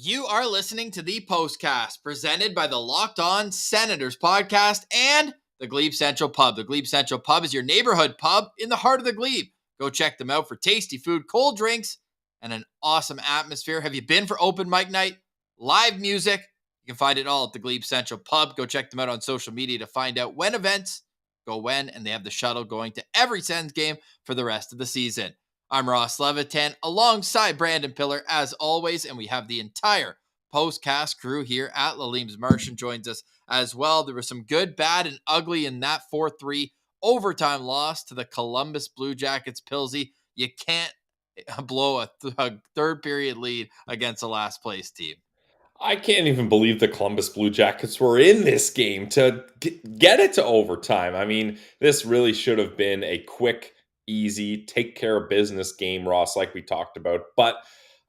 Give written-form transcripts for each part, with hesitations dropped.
You are listening to the Postcast, presented by the Locked On Senators podcast and the Glebe Central Pub. The Glebe Central Pub is your neighborhood pub in the heart of the Glebe. Go check them out for tasty food, cold drinks, and an awesome atmosphere. Have you been for open mic night? Live music? You can find it all at the Glebe Central Pub. Go check them out on social media to find out when events go when, and they have the shuttle going to every Sens game for the rest of the season. I'm Ross Levitan alongside Brandon Pillar as always, and we have the entire Postcast crew here at Lalim's. Martian joins us as well. There was some good, bad, and ugly in that 4-3 overtime loss to the Columbus Blue Jackets. Pilsy, you can't blow a third period lead against a last place team. I can't even believe the Columbus Blue Jackets were in this game to get it to overtime. I mean, this really should have been a quick, easy, take care of business game, Ross, like we talked about. But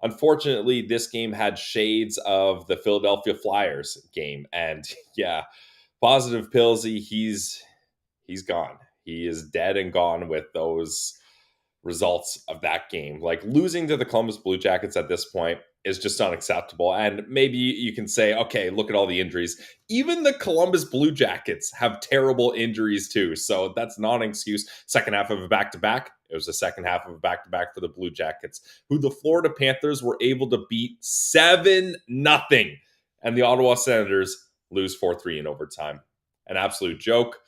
unfortunately, this game had shades of the Philadelphia Flyers game. And yeah, positive Pillsy, he's gone. He is dead and gone with those results of that game. Like, losing to the Columbus Blue Jackets at this point is just unacceptable. And maybe you can say, okay, look at all the injuries. Even the Columbus Blue Jackets have terrible injuries too. So that's not an excuse. Second half of a back-to-back. It was the second half of a back-to-back for the Blue Jackets, who the Florida Panthers were able to beat 7-0. And the Ottawa Senators lose 4-3 in overtime. An absolute joke.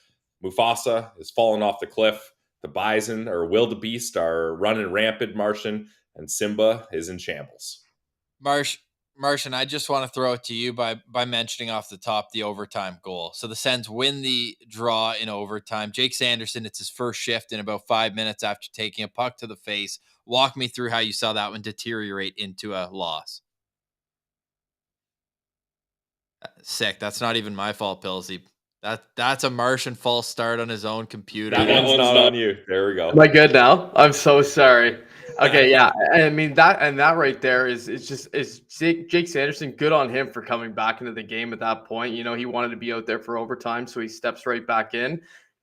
Mufasa is falling off the cliff. The bison or wildebeest are running rampant, Martian, and Simba is in shambles. Martian, I just want to throw it to you by mentioning off the top the overtime goal. So the Sens win the draw in overtime. Jake Sanderson, it's his first shift in about 5 minutes after taking a puck to the face. Walk me through how you saw that one deteriorate into a loss. Sick. That's not even my fault, Pillsy. That's a Martian false start on his own computer. That one's not on you. There we go. Am I good now? I'm so sorry. Okay, yeah. I mean that right there is Jake Sanderson. Good on him for coming back into the game at that point. You know, he wanted to be out there for overtime, so he steps right back in.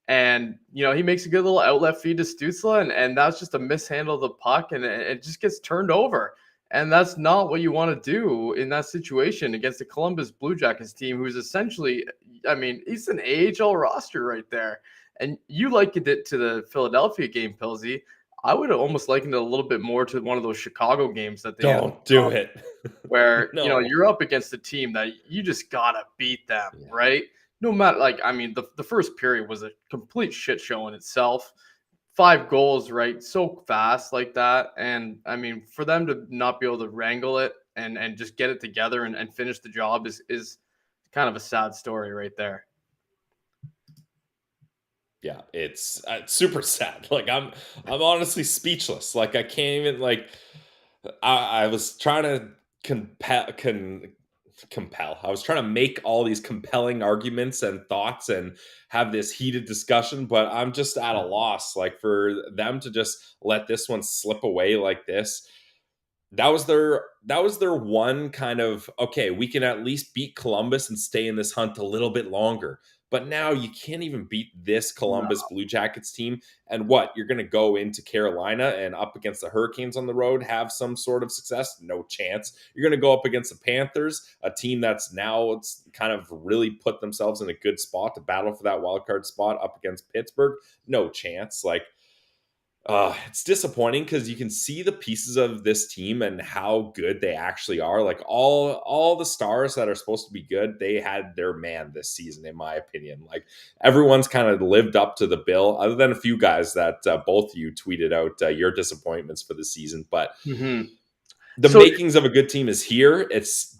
And, you know, he makes a good little outlet feed to Stützle, and that's just a mishandle of the puck, and it just gets turned over. And that's not what you want to do in that situation against the Columbus Blue Jackets team, who's essentially, I mean, he's an AHL roster right there. And you likened it to the Philadelphia game, Pilsy. I would have almost likened it a little bit more to one of those Chicago games that they don't do it, where no. You know, you're up against a team that you just gotta beat them, right? No matter, like, I mean, the first period was a complete shit show in itself. 5 goals, right? So fast like that. And I mean, for them to not be able to wrangle it and just get it together and finish the job is kind of a sad story right there. Yeah, it's super sad. Like, I'm honestly speechless. Like, I can't even, like, I was trying to compel. I was trying to make all these compelling arguments and thoughts and have this heated discussion, but I'm just at a loss. Like, for them to just let this one slip away like this, that was their one kind of, okay, we can at least beat Columbus and stay in this hunt a little bit longer. But now you can't even beat this Columbus Blue Jackets team. And what? You're going to go into Carolina and up against the Hurricanes on the road, have some sort of success? No chance. You're going to go up against the Panthers, a team that's now kind of really put themselves in a good spot to battle for that wildcard spot up against Pittsburgh. No chance. Like, it's disappointing because you can see the pieces of this team and how good they actually are. Like, all the stars that are supposed to be good, they had their man this season, in my opinion. Like, everyone's kind of lived up to the bill, other than a few guys that both of you tweeted out your disappointments for the season. But the makings of a good team is here. It's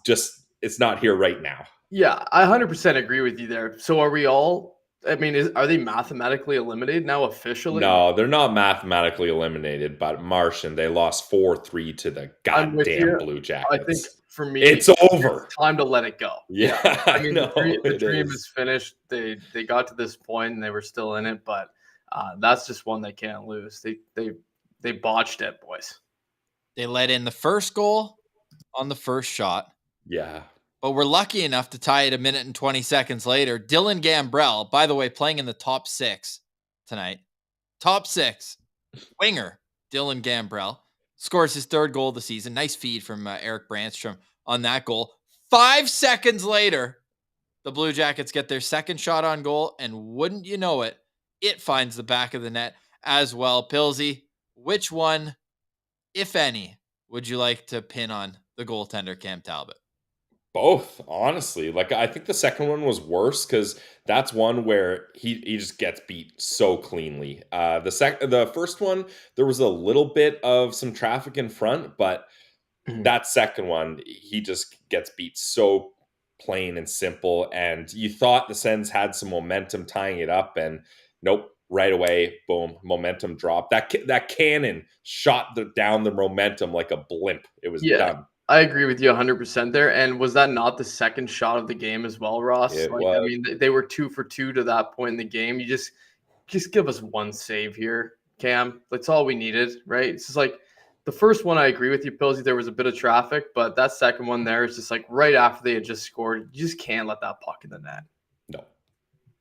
not here right now. Yeah, I 100% agree with you there. So are we all? I mean, are they mathematically eliminated now officially? No, they're not mathematically eliminated, but Martian, they lost 4-3 to the goddamn Blue Jackets. I think for me, it's over. It's time to let it go. Yeah, I mean, the dream is finished. They got to this point and they were still in it, but that's just one they can't lose. They botched it, boys. They let in the first goal on the first shot. Yeah. But we're lucky enough to tie it a minute and 20 seconds later. Dylan Gambrell, by the way, playing in the top 6 tonight. Top 6. Winger, Dylan Gambrell. scores his third goal of the season. Nice feed from Eric Brandstrom on that goal. 5 seconds later, the Blue Jackets get their second shot on goal, and wouldn't you know it, it finds the back of the net as well. Pilsy, which one, if any, would you like to pin on the goaltender Cam Talbot? Both, honestly. Like, I think the second one was worse because that's one where he just gets beat so cleanly. The first one, there was a little bit of some traffic in front, but that second one, he just gets beat so plain and simple. And you thought the Sens had some momentum tying it up, and nope, right away, boom, momentum dropped. That cannon shot down the momentum like a blimp. It was done. I agree with you 100% there. And was that not the second shot of the game as well, Ross? It Like, I was. mean, they were 2 for 2 to that point in the game. You just give us one save here, Cam. That's all we needed, right? It's just like the first one, I agree with you, Pilsy. There was a bit of traffic, but that second one there is just like right after they had just scored. You just can't let that puck in the net. No.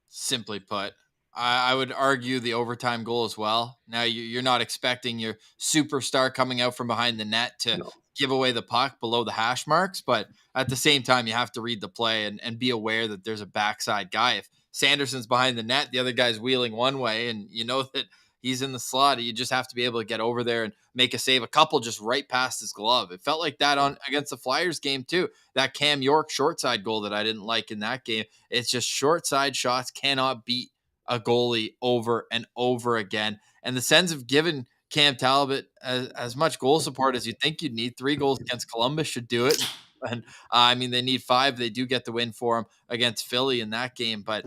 Simply put, I would argue the overtime goal as well. Now, you're not expecting your superstar coming out from behind the net to No. give away the puck below the hash marks, but at the same time, you have to read the play and be aware that there's a backside guy. If Sanderson's behind the net, the other guy's wheeling one way, and you know that he's in the slot, you just have to be able to get over there and make a save. A couple just right past his glove. It felt like that on against the Flyers game too. That Cam York short side goal that I didn't like in that game. It's just short side shots cannot beat a goalie over and over again. And the Sens have given Cam Talbot as much goal support as you think you'd need. 3 goals against Columbus should do it. And I mean, they need 5. They do get the win for him against Philly in that game. But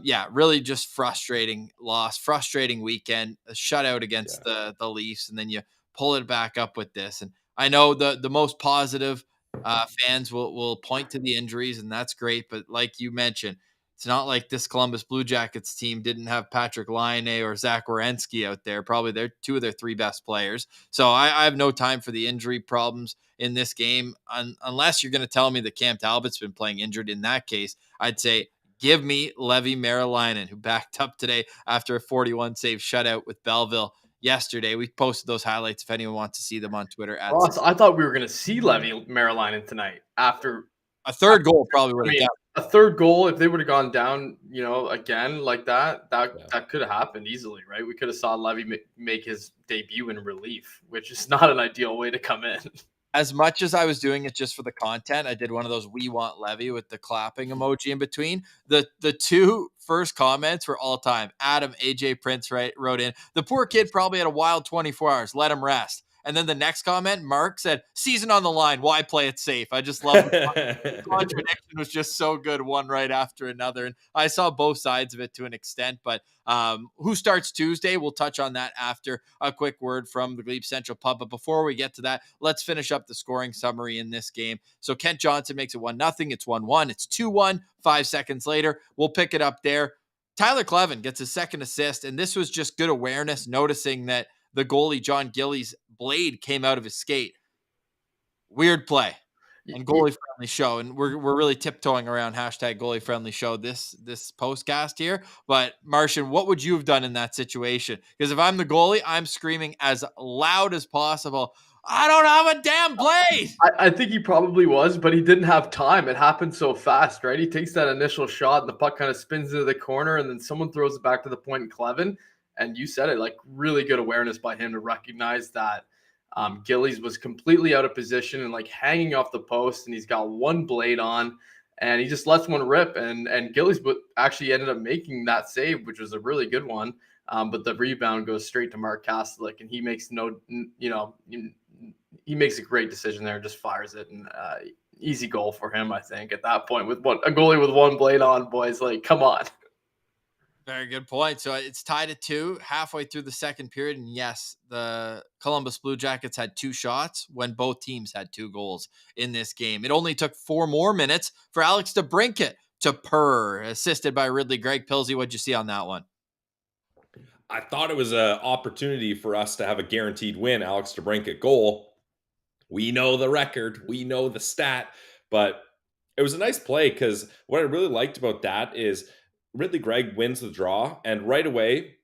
yeah, really just frustrating loss, frustrating weekend, a shutout against the Leafs. And then you pull it back up with this. And I know the most positive fans will point to the injuries, and that's great. But like you mentioned, it's not like this Columbus Blue Jackets team didn't have Patrick Laine or Zach Werenski out there. Probably they're 2 of their 3 best players. So I have no time for the injury problems in this game. Unless you're going to tell me that Cam Talbot's been playing injured. In that case, I'd say give me Levi Merrilainen, who backed up today after a 41 save shutout with Belleville yesterday. We posted those highlights if anyone wants to see them on Twitter. Ross, I thought we were going to see Levi Merrilainen tonight after a third goal. Probably would have done. A third goal, if they would have gone down, again like that could have happened easily, right? We could have saw Levy make his debut in relief, which is not an ideal way to come in. As much as I was doing it just for the content, I did one of those "We Want Levy" with the clapping emoji in between. The 2 first comments were all time. Adam AJ Prince wrote in, "The poor kid probably had a wild 24 hours. Let him rest." And then the next comment, Mark said, "Season on the line. Why play it safe?" I just love the contradiction was just so good, one right after another. And I saw both sides of it to an extent. But who starts Tuesday? We'll touch on that after a quick word from the Glebe Central Pub. But before we get to that, let's finish up the scoring summary in this game. So Kent Johnson makes it 1-0. It's 1-1. It's 2-1. 5 seconds later, we'll pick it up there. Tyler Clevin gets his second assist, and this was just good awareness, noticing that the goalie, John Gillies' blade came out of his skate. Weird play. And goalie friendly show. And we're really tiptoeing around hashtag goalie friendly show this postcast here. But Martian, what would you have done in that situation? Because if I'm the goalie, I'm screaming as loud as possible, "I don't have a damn blade." I think he probably was, but he didn't have time. It happened so fast, right? He takes that initial shot and the puck kind of spins into the corner, and then someone throws it back to the point in Clevin. And you said it, like really good awareness by him to recognize that Gillies was completely out of position and like hanging off the post, and he's got one blade on, and he just lets one rip. And Gillies actually ended up making that save, which was a really good one. But the rebound goes straight to Mark Kastelik, and he makes he makes a great decision there and just fires it. And easy goal for him, I think, at that point with a goalie with one blade on, boys. Like, come on. Very good point. So it's tied at 2 halfway through the second period. And yes, the Columbus Blue Jackets had 2 shots when both teams had 2 goals in this game. It only took 4 more minutes for Alex DeBrincat to purr, assisted by Ridley Gregg. Pilsy, what'd you see on that one? I thought it was an opportunity for us to have a guaranteed win. Alex DeBrincat goal. We know the record. We know the stat. But it was a nice play because what I really liked about that is Ridley Gregg wins the draw, and right away,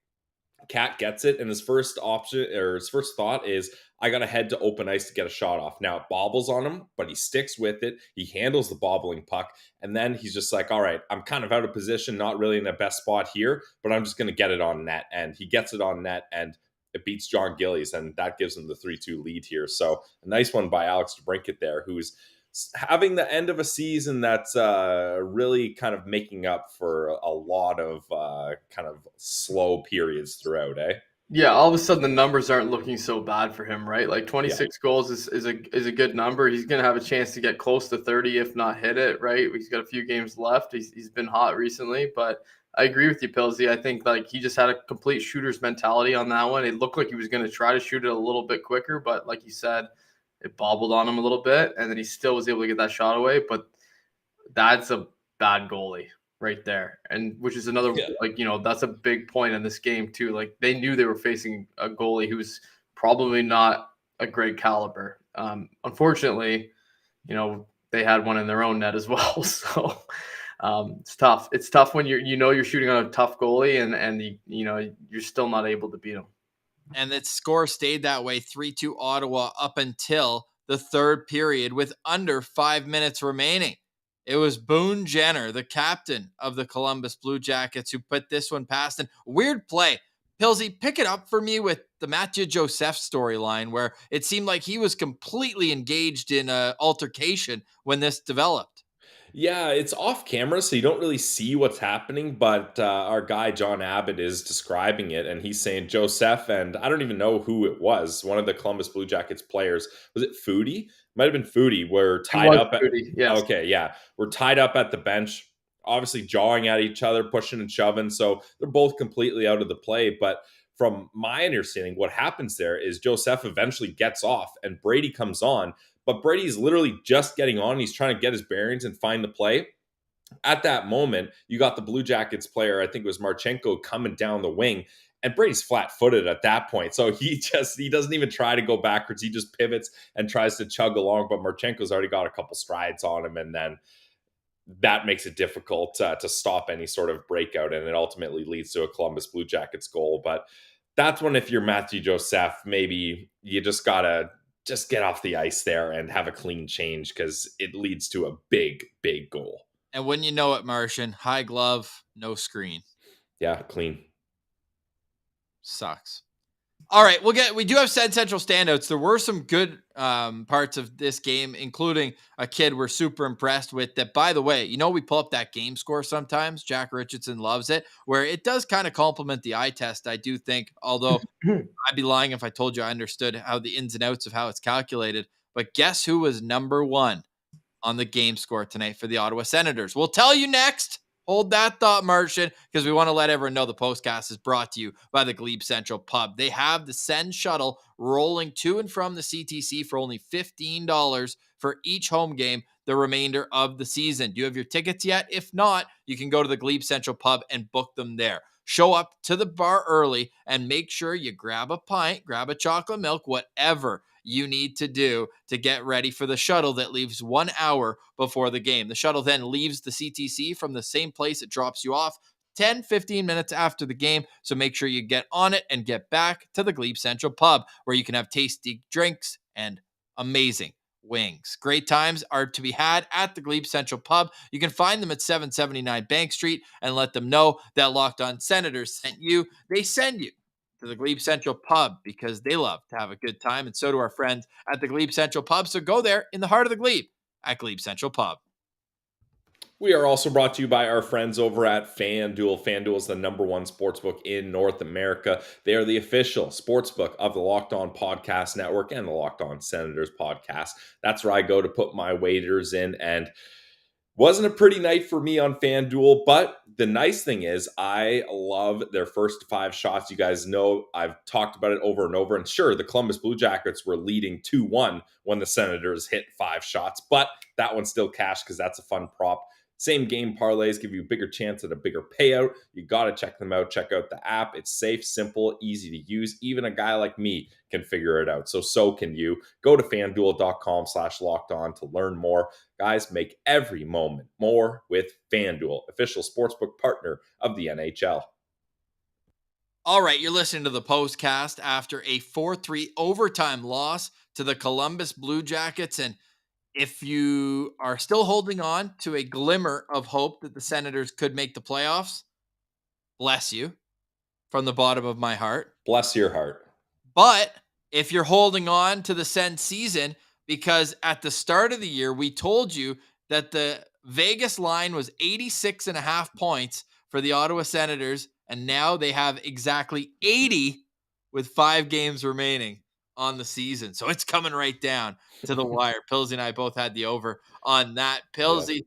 Cat gets it, and his first option or his first thought is, I got to head to open ice to get a shot off. Now it bobbles on him, but he sticks with it. He handles the bobbling puck. And then he's just like, all right, I'm kind of out of position, not really in the best spot here, but I'm just going to get it on net. And he gets it on net and it beats John Gillies. And that gives him the 3-2 lead here. So a nice one by Alex DeBrincat there, who's having the end of a season that's really kind of making up for a lot of kind of slow periods throughout, eh? Yeah, all of a sudden the numbers aren't looking so bad for him, right? Like 26 goals is a good number. He's going to have a chance to get close to 30, if not hit it, right? He's got a few games left. He's been hot recently, but I agree with you, Pillsy. I think like he just had a complete shooter's mentality on that one. It looked like he was going to try to shoot it a little bit quicker, but like you said, it bobbled on him a little bit, and then he still was able to get that shot away. But that's a bad goalie right there, and which is another that's a big point in this game too. Like they knew they were facing a goalie who's probably not a great caliber. Unfortunately, they had one in their own net as well. So it's tough. It's tough when you're shooting on a tough goalie and you're still not able to beat him. And that score stayed that way, 3-2 Ottawa, up until the third period with under 5 minutes remaining. It was Boone Jenner, the captain of the Columbus Blue Jackets, who put this one past. And weird play. Pillsy, pick it up for me with the Mathieu Joseph storyline, where it seemed like he was completely engaged in an altercation when this developed. Yeah, it's off camera, so you don't really see what's happening. But our guy, John Abbott, is describing it, and he's saying Joseph, and I don't even know who it was, one of the Columbus Blue Jackets players. Was it Foodie? Might have been Foodie. We're tied up at Foodie, yes. Okay, yeah. We're tied up at the bench, obviously jawing at each other, pushing and shoving. So they're both completely out of the play. But from my understanding, what happens there is Joseph eventually gets off, and Brady comes on. But Brady's literally just getting on. He's trying to get his bearings and find the play. At that moment, you got the Blue Jackets player, I think it was Marchenko, coming down the wing. And Brady's flat-footed at that point. So he doesn't even try to go backwards. He just pivots and tries to chug along. But Marchenko's already got a couple strides on him. And then that makes it difficult to stop any sort of breakout. And it ultimately leads to a Columbus Blue Jackets goal. But that's when, if you're Mathieu Joseph, maybe you just got to get off the ice there and have a clean change, because it leads to a big, big goal. And when you know it, Martian, high glove, no screen. Yeah, clean. Sucks. All right, we do have Sen Central standouts. There were some good parts of this game, including a kid we're super impressed with that, by the way, we pull up that game score sometimes. Jack Richardson loves it, where it does kind of complement the eye test, I do think, although I'd be lying if I told you I understood how the ins and outs of how it's calculated. But guess who was number one on the game score tonight for the Ottawa Senators? We'll tell you next. Hold that thought, Martian, because we want to let everyone know the Postcast is brought to you by the Glebe Central Pub. They have the Send Shuttle rolling to and from the CTC for only $15 for each home game the remainder of the season. Do you have your tickets yet? If not, you can go to the Glebe Central Pub and book them there. Show up to the bar early and make sure you grab a pint, grab a chocolate milk, whatever you need to do to get ready for the shuttle that leaves 1 hour before the game. The shuttle then leaves the CTC from the same place it drops you off 10-15 minutes after the game. So make sure you get on it and get back to the Glebe Central Pub, where you can have tasty drinks and amazing wings. Great times are to be had at the Glebe Central Pub. You can find them at 779 Bank Street and let them know that Locked On Senators sent you. They send you to the Glebe Central Pub because they love to have a good time, and so do our friends at the Glebe Central Pub. So go there in the heart of the Glebe at Glebe Central Pub. We are also brought to you by our friends over at FanDuel. FanDuel is the number one sportsbook in North America. They are the official sportsbook of the Locked On Podcast Network and the Locked On Senators podcast. That's where I go to put my wagers in, and wasn't a pretty night for me on FanDuel, but the nice thing is I love their first 5 shots. You guys know I've talked about it over and over, and sure, the Columbus Blue Jackets were leading 2-1 when the Senators hit 5 shots, but that one's still cash because that's a fun prop. Same game parlays give you a bigger chance at a bigger payout. You got to check them out. Check out the app. It's safe, simple, easy to use. Even a guy like me can figure it out. So can you. Go to fanduel.com/lockedon to learn more. Guys, make every moment more with FanDuel, official sportsbook partner of the NHL. All right, you're listening to the Postcast after a 4-3 overtime loss to the Columbus Blue Jackets. And if you are still holding on to a glimmer of hope that the Senators could make the playoffs, bless you from the bottom of my heart. Bless your heart. But if you're holding on to the Sen season, because at the start of the year, we told you that the Vegas line was 86.5 points for the Ottawa Senators, and now they have exactly 80 with 5 games remaining on the season. So it's coming right down to the wire. Pilsy and I both had the over on that. Pilsy,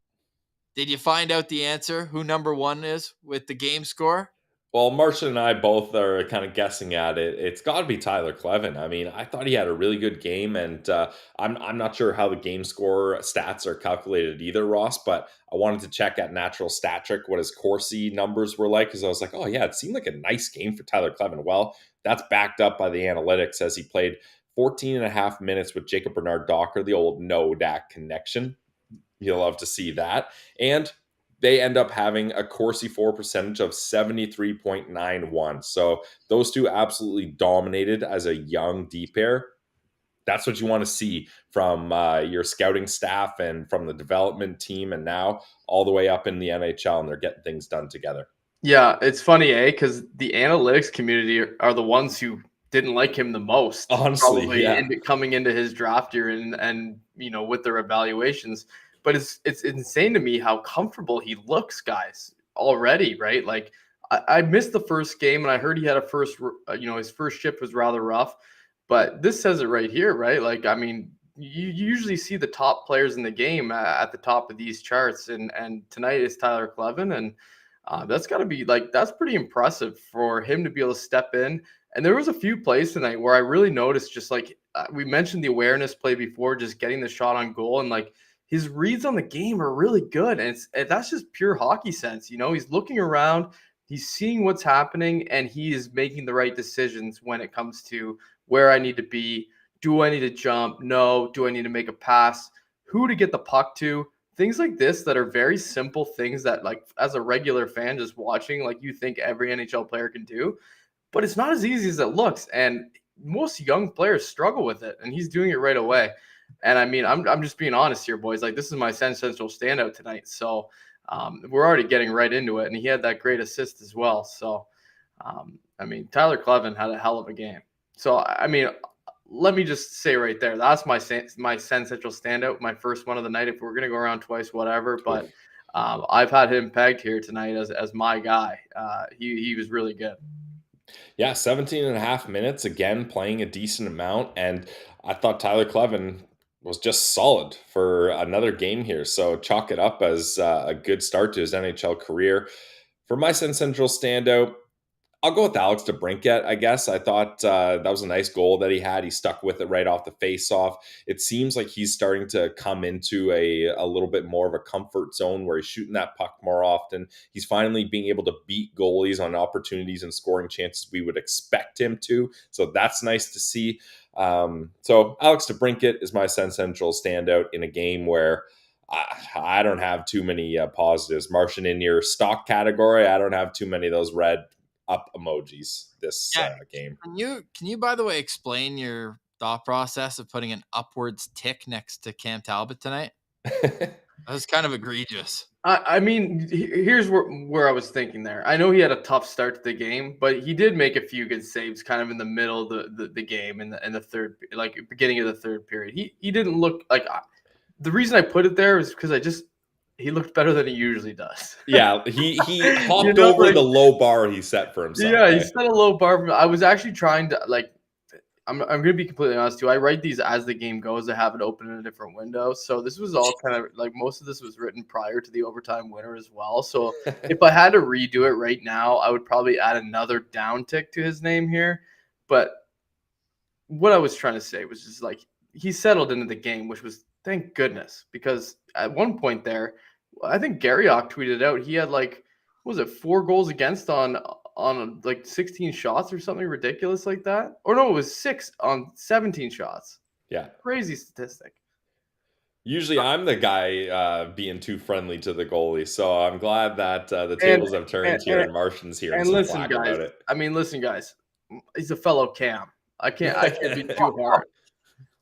did you find out the answer? Who number one is with the game score? Well, Martian and I both are kind of guessing at it. It's got to be Tyler Clevin. I mean, I thought he had a really good game, and I'm not sure how the game score stats are calculated either, Ross. But I wanted to check at Natural Stat Trick what his Corsi numbers were like, because I was like, oh yeah, it seemed like a nice game for Tyler Clevin. Well, that's backed up by the analytics as he played 14 and a half minutes with Jacob Bernard-Docker, the old no-DAC connection. You'll love to see that, and they end up having a Corsi for percentage of 73.91. So those two absolutely dominated as a young D pair. That's what you want to see from your scouting staff and from the development team, and now all the way up in the NHL, and they're getting things done together. Yeah, it's funny, because the analytics community are the ones who didn't like him the most. Honestly, probably coming into his draft year and with their evaluations. But it's insane to me how comfortable he looks, guys, already, right? Like I missed the first game, and I heard he had his first shift was rather rough, but this says it right here, right? Like, I mean, you usually see the top players in the game at the top of these charts, and tonight is Tyler Clevin, and that's got to be that's pretty impressive for him to be able to step in. And there was a few plays tonight where I really noticed, just we mentioned the awareness play before, just getting the shot on goal, and his reads on the game are really good. And that's just pure hockey sense. He's looking around, he's seeing what's happening, and he is making the right decisions when it comes to where I need to be. Do I need to jump? No. Do I need to make a pass? Who to get the puck to? Things like this that are very simple things that, as a regular fan just watching, you think every NHL player can do. But it's not as easy as it looks. And most young players struggle with it, and he's doing it right away. And I mean, I'm just being honest here, boys. This is my Central standout tonight. So we're already getting right into it. And he had that great assist as well. So, I mean, Tyler Clevin had a hell of a game. So, I mean, let me just say right there, that's my Central standout, my first one of the night. If we're going to go around twice, whatever. But I've had him pegged here tonight as my guy. He was really good. Yeah, 17 and a half minutes, again, playing a decent amount. And I thought Tyler Clevin was just solid for another game here. So chalk it up as a good start to his NHL career. For my Central standout, I'll go with Alex DeBrincat, I guess. I thought that was a nice goal that he had. He stuck with it right off the face-off. It seems like he's starting to come into a little bit more of a comfort zone where he's shooting that puck more often. He's finally being able to beat goalies on opportunities and scoring chances we would expect him to. So that's nice to see. So Alex DeBrincat is my Central standout in a game where I don't have too many positives. Martian, in your stock category, I don't have too many of those red up emojis this game. Can you by the way explain your thought process of putting an upwards tick next to Cam Talbot tonight? That was kind of egregious. I mean, here's where I was thinking there. I know he had a tough start to the game, but he did make a few good saves kind of in the middle of the game in the third, beginning of the third period. He didn't look like the reason I put it there is because he looked better than he usually does. Yeah, he hopped over the low bar he set for himself. Yeah, he set a low bar. I was actually trying to I'm going to be completely honest too. I write these as the game goes. I have it open in a different window. So this was all kind of most of this was written prior to the overtime winner as well. So if I had to redo it right now, I would probably add another down tick to his name here. But what I was trying to say was just he settled into the game, which was thank goodness, because at one point there, I think Garriock tweeted out he had what was it, 4 goals against on 16 shots or something ridiculous like that. Or no, it was 6 on 17 shots. Yeah. Crazy statistic. Usually I'm the guy being too friendly to the goalie, so I'm glad that the And tables have and turned here and, and Martian's hearing and some listen, flack guys. about it. I mean, listen, guys. He's a fellow Cam. I can't be too hard.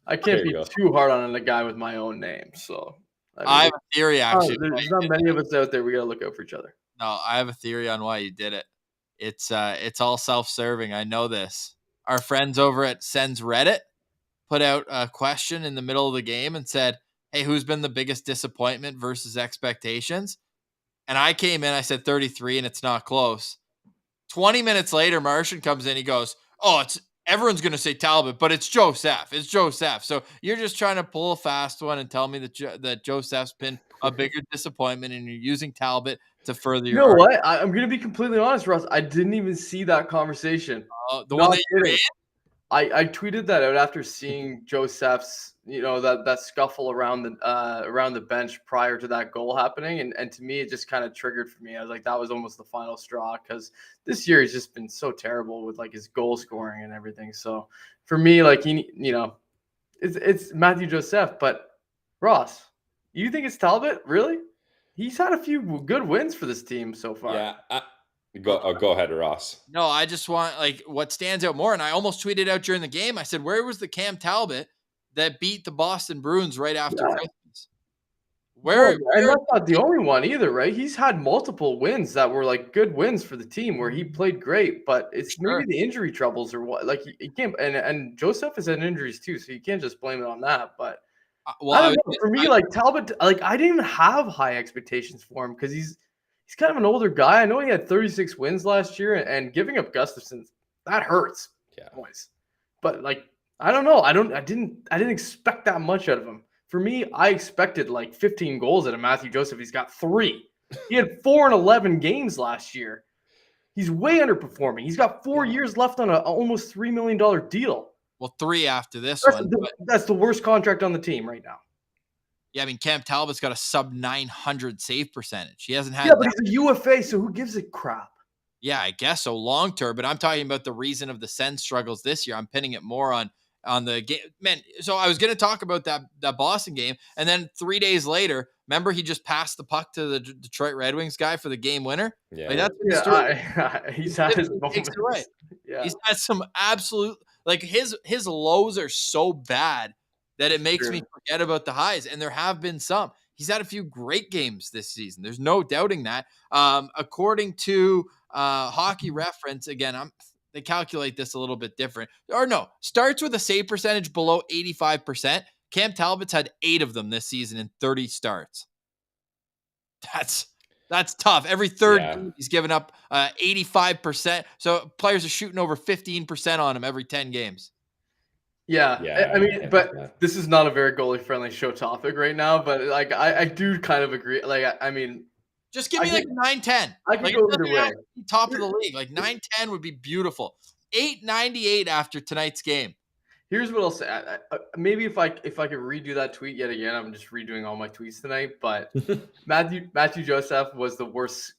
I can't There you be go. too hard on a guy with my own name. So I I mean, have a theory, actually. there's not many of us out there. We gotta look out for each other. No, I have a theory on why you did it. It's all self-serving. I know this. Our friends over at Sens Reddit put out a question in the middle of the game and said, "Hey, who's been the biggest disappointment versus expectations?" And I came in, I said 33, and it's not close. 20 minutes later, Martian comes in. He goes, "Oh, it's everyone's going to say Talbot, but it's Joseph. It's Joseph." So you're just trying to pull a fast one and tell me that Joseph's been a bigger disappointment, and you're using Talbot to further You your know argument. what? I'm gonna be completely honest, Russ. I didn't even see that conversation. The one Not that you kidding. made. I tweeted that out after seeing Joseph's, that scuffle around the bench prior to that goal happening, and to me it just kind of triggered for me. I was like, that was almost the final straw because this year he's just been so terrible with like his goal scoring and everything. So for me, like it's Matthew Joseph, but Ross, you think it's Talbot? Really? He's had a few good wins for this team so far. Yeah, go ahead, Ross. No, I just want what stands out more. And I almost tweeted out during the game. I said, "Where was the Cam Talbot that beat the Boston Bruins right after Yeah. Christmas?" Well, and that's not the only one either, right? He's had multiple wins that were like good wins for the team where he played great, but it's maybe the injury troubles or what. Like he can't, and Joseph has had injuries too, so you can't just blame it on that. But I don't know. For me, like Talbot, like I didn't even have high expectations for him because he's kind of an older guy. I know he had 36 wins last year, and giving up Gustafsson, that hurts, boys. But like I don't know. I didn't expect that much out of him. For me, I expected like 15 goals out of Matthew Joseph. He's got 3. He had 4 in 11 games last year. He's way underperforming. He's got 4 years left on a almost $3 million deal. Well, 3 after this one. That's the worst contract on the team right now. Yeah, I mean, Cam Talbot's got a sub 900 save percentage. He hasn't had. Yeah, but he's a UFA, so who gives a crap? Yeah, I guess so long term. But I'm talking about the reason of the Sens struggles this year. I'm pinning it more on the game. Man, so I was going to talk about that Boston game, and then 3 days later, remember he just passed the puck to the Detroit Red Wings guy for the game winner. Yeah, like, that's the story. He's had his moments. Yeah, he's had some absolute his lows are so bad that it makes me forget about the highs, and there have been some. He's had a few great games this season. There's no doubting that. According to Hockey Reference, again, they calculate this a little bit different. Or no, starts with a save percentage below 85%. Cam Talbot's had 8 of them this season in 30 starts. That's tough. Every third game, he's given up 85%. So players are shooting over 15% on him every 10 games. Yeah. I mean, but this is not a very goalie-friendly show topic right now. But like, I do kind of agree. Like, I mean, just give me like 9-10. I could go either way. Top of the league, like 9-10 would be beautiful. 898 after tonight's game. Here's what I'll say. Maybe if I could redo that tweet yet again, I'm just redoing all my tweets tonight. But Matthew Joseph was the most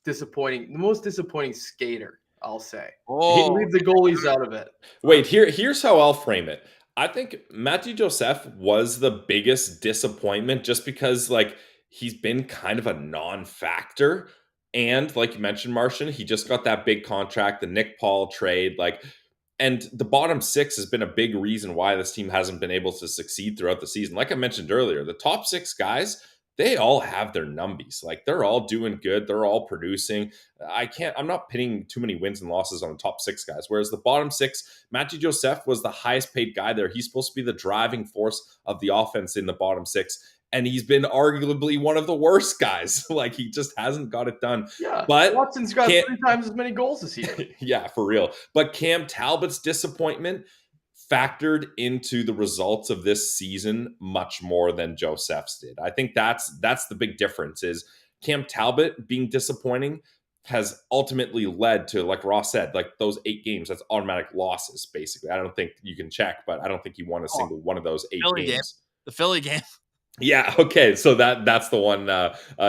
disappointing skater, I'll say. He leave the goalies out of it. Wait, here's how I'll frame it. I think Matthew Joseph was the biggest disappointment just because like he's been kind of a non-factor. And like you mentioned, Martian, he just got that big contract, the Nick Paul trade, and the bottom 6 has been a big reason why this team hasn't been able to succeed throughout the season. Like I mentioned earlier, the top 6 guys, they all have their numbies. Like they're all doing good. They're all producing. I'm not pinning too many wins and losses on the top 6 guys. Whereas the bottom 6, Matthew Joseph was the highest paid guy there. He's supposed to be the driving force of the offense in the bottom 6. And he's been arguably one of the worst guys. Like he just hasn't got it done. Yeah, but Watson's got 3 times as many goals this year. Yeah, for real. But Cam Talbot's disappointment factored into the results of this season much more than Joseph's did. I think that's the big difference is Cam Talbot being disappointing has ultimately led to, like Ross said, like those 8 games, that's automatic losses, basically. I don't think you can check, but I don't think he won a single one of those 8 games. The Philly game. Yeah, okay. So that's the one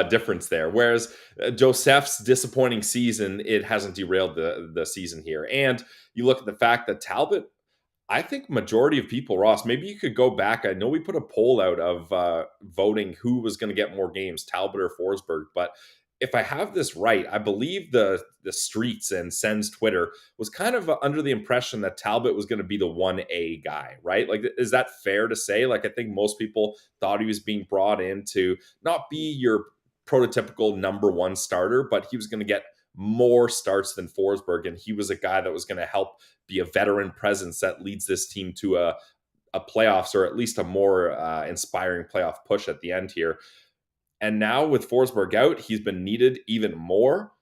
difference there. Whereas Joseph's disappointing season, it hasn't derailed the season here. And you look at the fact that Talbot, I think majority of people, Ross, maybe you could go back. I know we put a poll out of voting who was going to get more games, Talbot or Forsberg. But if I have this right, I believe the streets and Sen's Twitter was kind of under the impression that Talbot was going to be the 1A guy, right? Like, is that fair to say? Like, I think most people thought he was being brought in to not be your prototypical number one starter, but he was going to get more starts than Forsberg. And he was a guy that was going to help be a veteran presence that leads this team to a playoffs, or at least a more inspiring playoff push at the end here. And now with Forsberg out, he's been needed even more,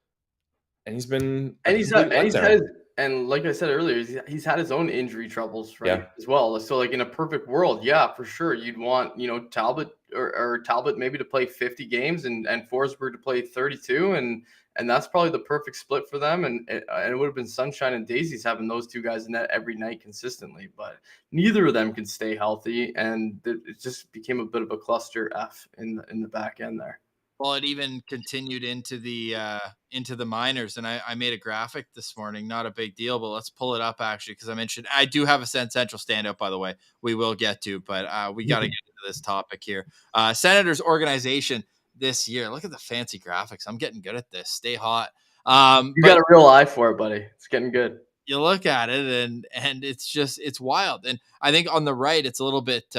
and he's been a complete letdown. And like I said earlier, he's had his own injury troubles, right, Yeah. as well. So, like, in a perfect world, yeah, for sure, you'd want, Talbot or Talbot maybe to play 50 games and Forsberg to play 32, and that's probably the perfect split for them. And it would have been sunshine and daisies having those two guys in net every night consistently. But neither of them can stay healthy, and it just became a bit of a cluster F in the back end there. Well, it even continued into the minors, and I made a graphic this morning. Not a big deal, but let's pull it up actually, because I do have a Sen Central standout, by the way. We will get to, but we got to get into this topic here. Senators organization this year. Look at the fancy graphics. I'm getting good at this. Stay hot. You got a real eye for it, buddy. It's getting good. You look at it and it's wild. And I think on the right it's a little bit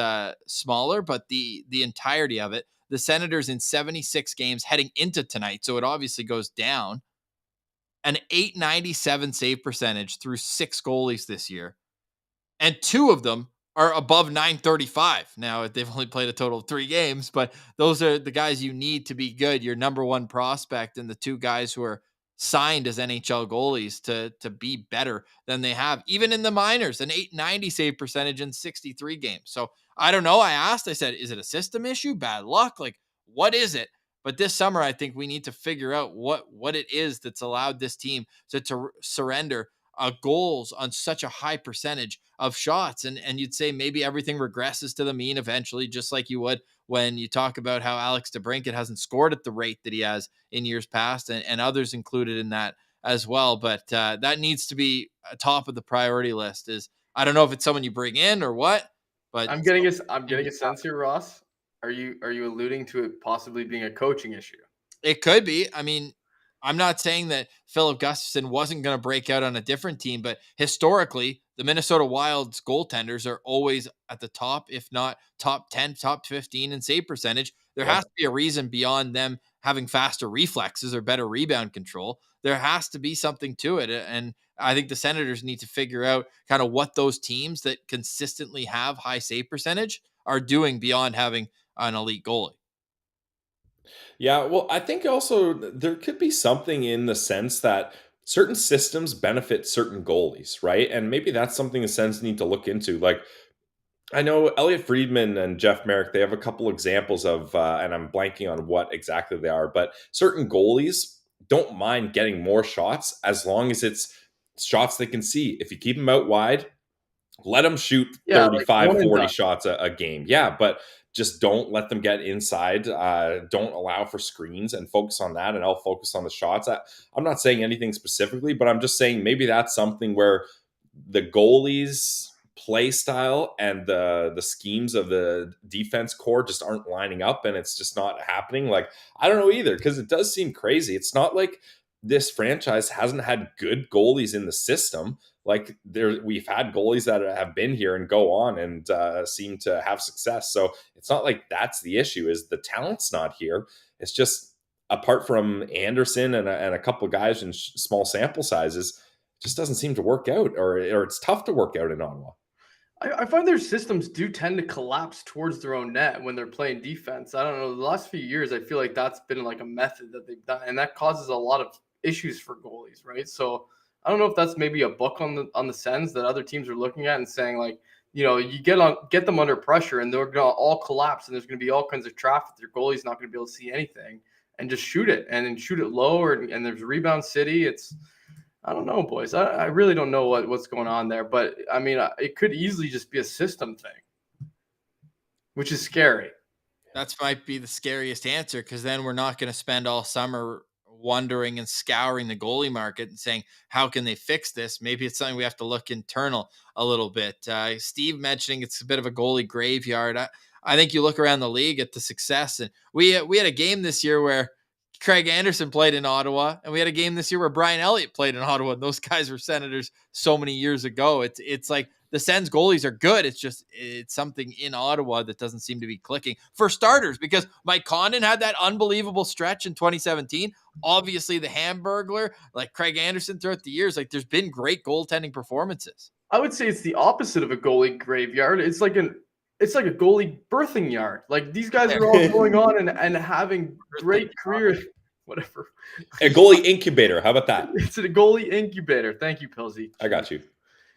smaller, but the entirety of it. The Senators in 76 games heading into tonight, so it obviously goes down. An .897 save percentage through 6 goalies this year, and 2 of them are above .935. Now, they've only played a total of 3 games, but those are the guys you need to be good. Your number one prospect and the 2 guys who are signed as NHL goalies to be better than they have, even in the minors, an .890 save percentage in 63 games. So I don't know. I said, is it a system issue? Bad luck? Like, what is it? But this summer, I think we need to figure out what it is that's allowed this team to surrender goals on such a high percentage of shots. And you'd say maybe everything regresses to the mean eventually, just like you would when you talk about how Alex DeBrincat hasn't scored at the rate that he has in years past, and others included in that as well. But that needs to be top of the priority list. I don't know if it's someone you bring in or what, but I'm getting a sense here, Ross. Are you alluding to it possibly being a coaching issue? It could be. I mean, I'm not saying that Philip Gustafson wasn't going to break out on a different team, but historically, the Minnesota Wild's goaltenders are always at the top, if not top 10, top 15 in save percentage. There has to be a reason beyond them having faster reflexes or better rebound control. There has to be something to it. And I think the Senators need to figure out kind of what those teams that consistently have high save percentage are doing beyond having an elite goalie. Yeah, well, I think also there could be something in the sense that certain systems benefit certain goalies, right? And maybe that's something the Sens need to look into. Like, I know Elliot Friedman and Jeff Merrick, they have a couple examples of, and I'm blanking on what exactly they are, but certain goalies don't mind getting more shots as long as it's shots they can see. If you keep them out wide, let them shoot 35, 40 shots a game. Yeah, but just don't let them get inside. Don't allow for screens and focus on that, and I'll focus on the shots. I'm not saying anything specifically, but I'm just saying maybe that's something where the goalies' play style and the schemes of the defense core just aren't lining up, and it's just not happening. Like, I don't know either, because it does seem crazy. It's not like this franchise hasn't had good goalies in the system. Like, we've had goalies that have been here and go on and seem to have success. So it's not like that's the issue, is the talent's not here. It's just, apart from Anderson and a couple of guys in small sample sizes, it just doesn't seem to work out, or it's tough to work out in Ottawa. I find their systems do tend to collapse towards their own net when they're playing defense. I don't know. The last few years, I feel like that's been like a method that they've done, and that causes a lot of issues for goalies, right? So I don't know if that's maybe a book on the Sens that other teams are looking at and saying, like, you get them under pressure and they're gonna all collapse and there's gonna be all kinds of traffic. Their goalie's not gonna be able to see anything, and just shoot it and shoot it low, and there's rebound city. I don't know, boys. I really don't know what's going on there, but I mean, it could easily just be a system thing, which is scary. That might be the scariest answer, because then we're not going to spend all summer wondering and scouring the goalie market and saying, how can they fix this? Maybe it's something we have to look internal a little bit. Steve mentioning it's a bit of a goalie graveyard. I think you look around the league at the success, and we had a game this year where Craig Anderson played in Ottawa, and we had a game this year where Brian Elliott played in Ottawa, and those guys were Senators so many years ago. It's like the Sens goalies are good. It's something in Ottawa that doesn't seem to be clicking for starters, because Mike Condon had that unbelievable stretch in 2017. Obviously, the Hamburglar, like Craig Anderson throughout the years, like there's been great goaltending performances. I would say it's the opposite of a goalie graveyard. It's like a goalie birthing yard. Like these guys are all going on and having great careers. Whatever. A goalie incubator. How about that? It's a goalie incubator. Thank you, Pilsy. I got you.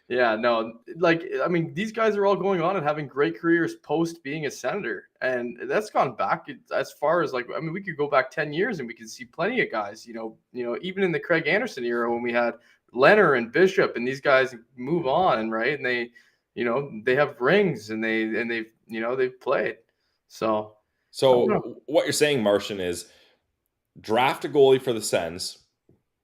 Yeah, no, like, I mean, these guys are all going on and having great careers post being a Senator. And that's gone back as far as, like, I mean, we could go back 10 years and we could see plenty of guys, you know, even in the Craig Anderson era when we had Leonard and Bishop, and these guys move on, right? And they, you know, they have rings and they've, you know, they've played. So what you're saying, Martian, is draft a goalie for the Sens,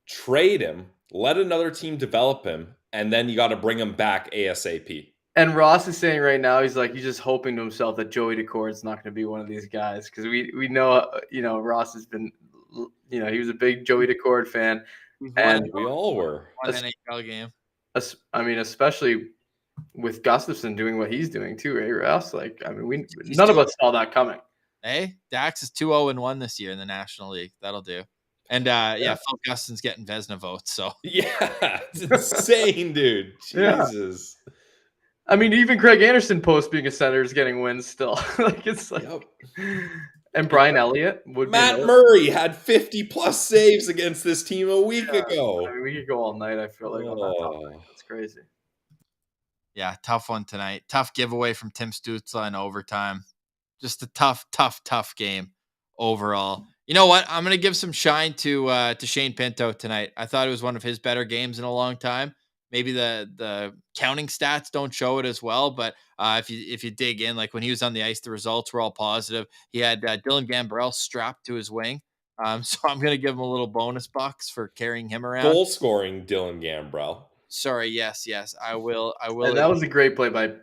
trade him, let another team develop him, and then you got to bring him back ASAP. And Ross is saying right now, he's just hoping to himself that Joey Daccord is not going to be one of these guys, because we know, you know, Ross has been, you know, he was a big Joey Daccord fan, and we all were. One NHL game. I mean, especially with Gustafsson doing what he's doing too, right, Ross? Like, I mean, none of us saw that coming. Hey, Dax is 2-0-1 this year in the National League. That'll do. And Phil Guston's getting Vezina votes. So yeah, it's insane, dude. Jesus. Yeah. I mean, even Craig Anderson post being a Senator is getting wins still. Like, it's like, and Brian Elliott would. Matt Murray had 50+ saves against this team a week ago. I mean, we could go all night. I feel like on that topic. That's crazy. Yeah, tough one tonight. Tough giveaway from Tim Stützle in overtime. Just a tough game overall. You know what? I'm going to give some shine to Shane Pinto tonight. I thought it was one of his better games in a long time. Maybe the counting stats don't show it as well, but if you dig in, like when he was on the ice, the results were all positive. He had Dylan Gambrell strapped to his wing. So I'm going to give him a little bonus bucks for carrying him around. Goal scoring Dylan Gambrell. Sorry, yes, I will. And that was a great play by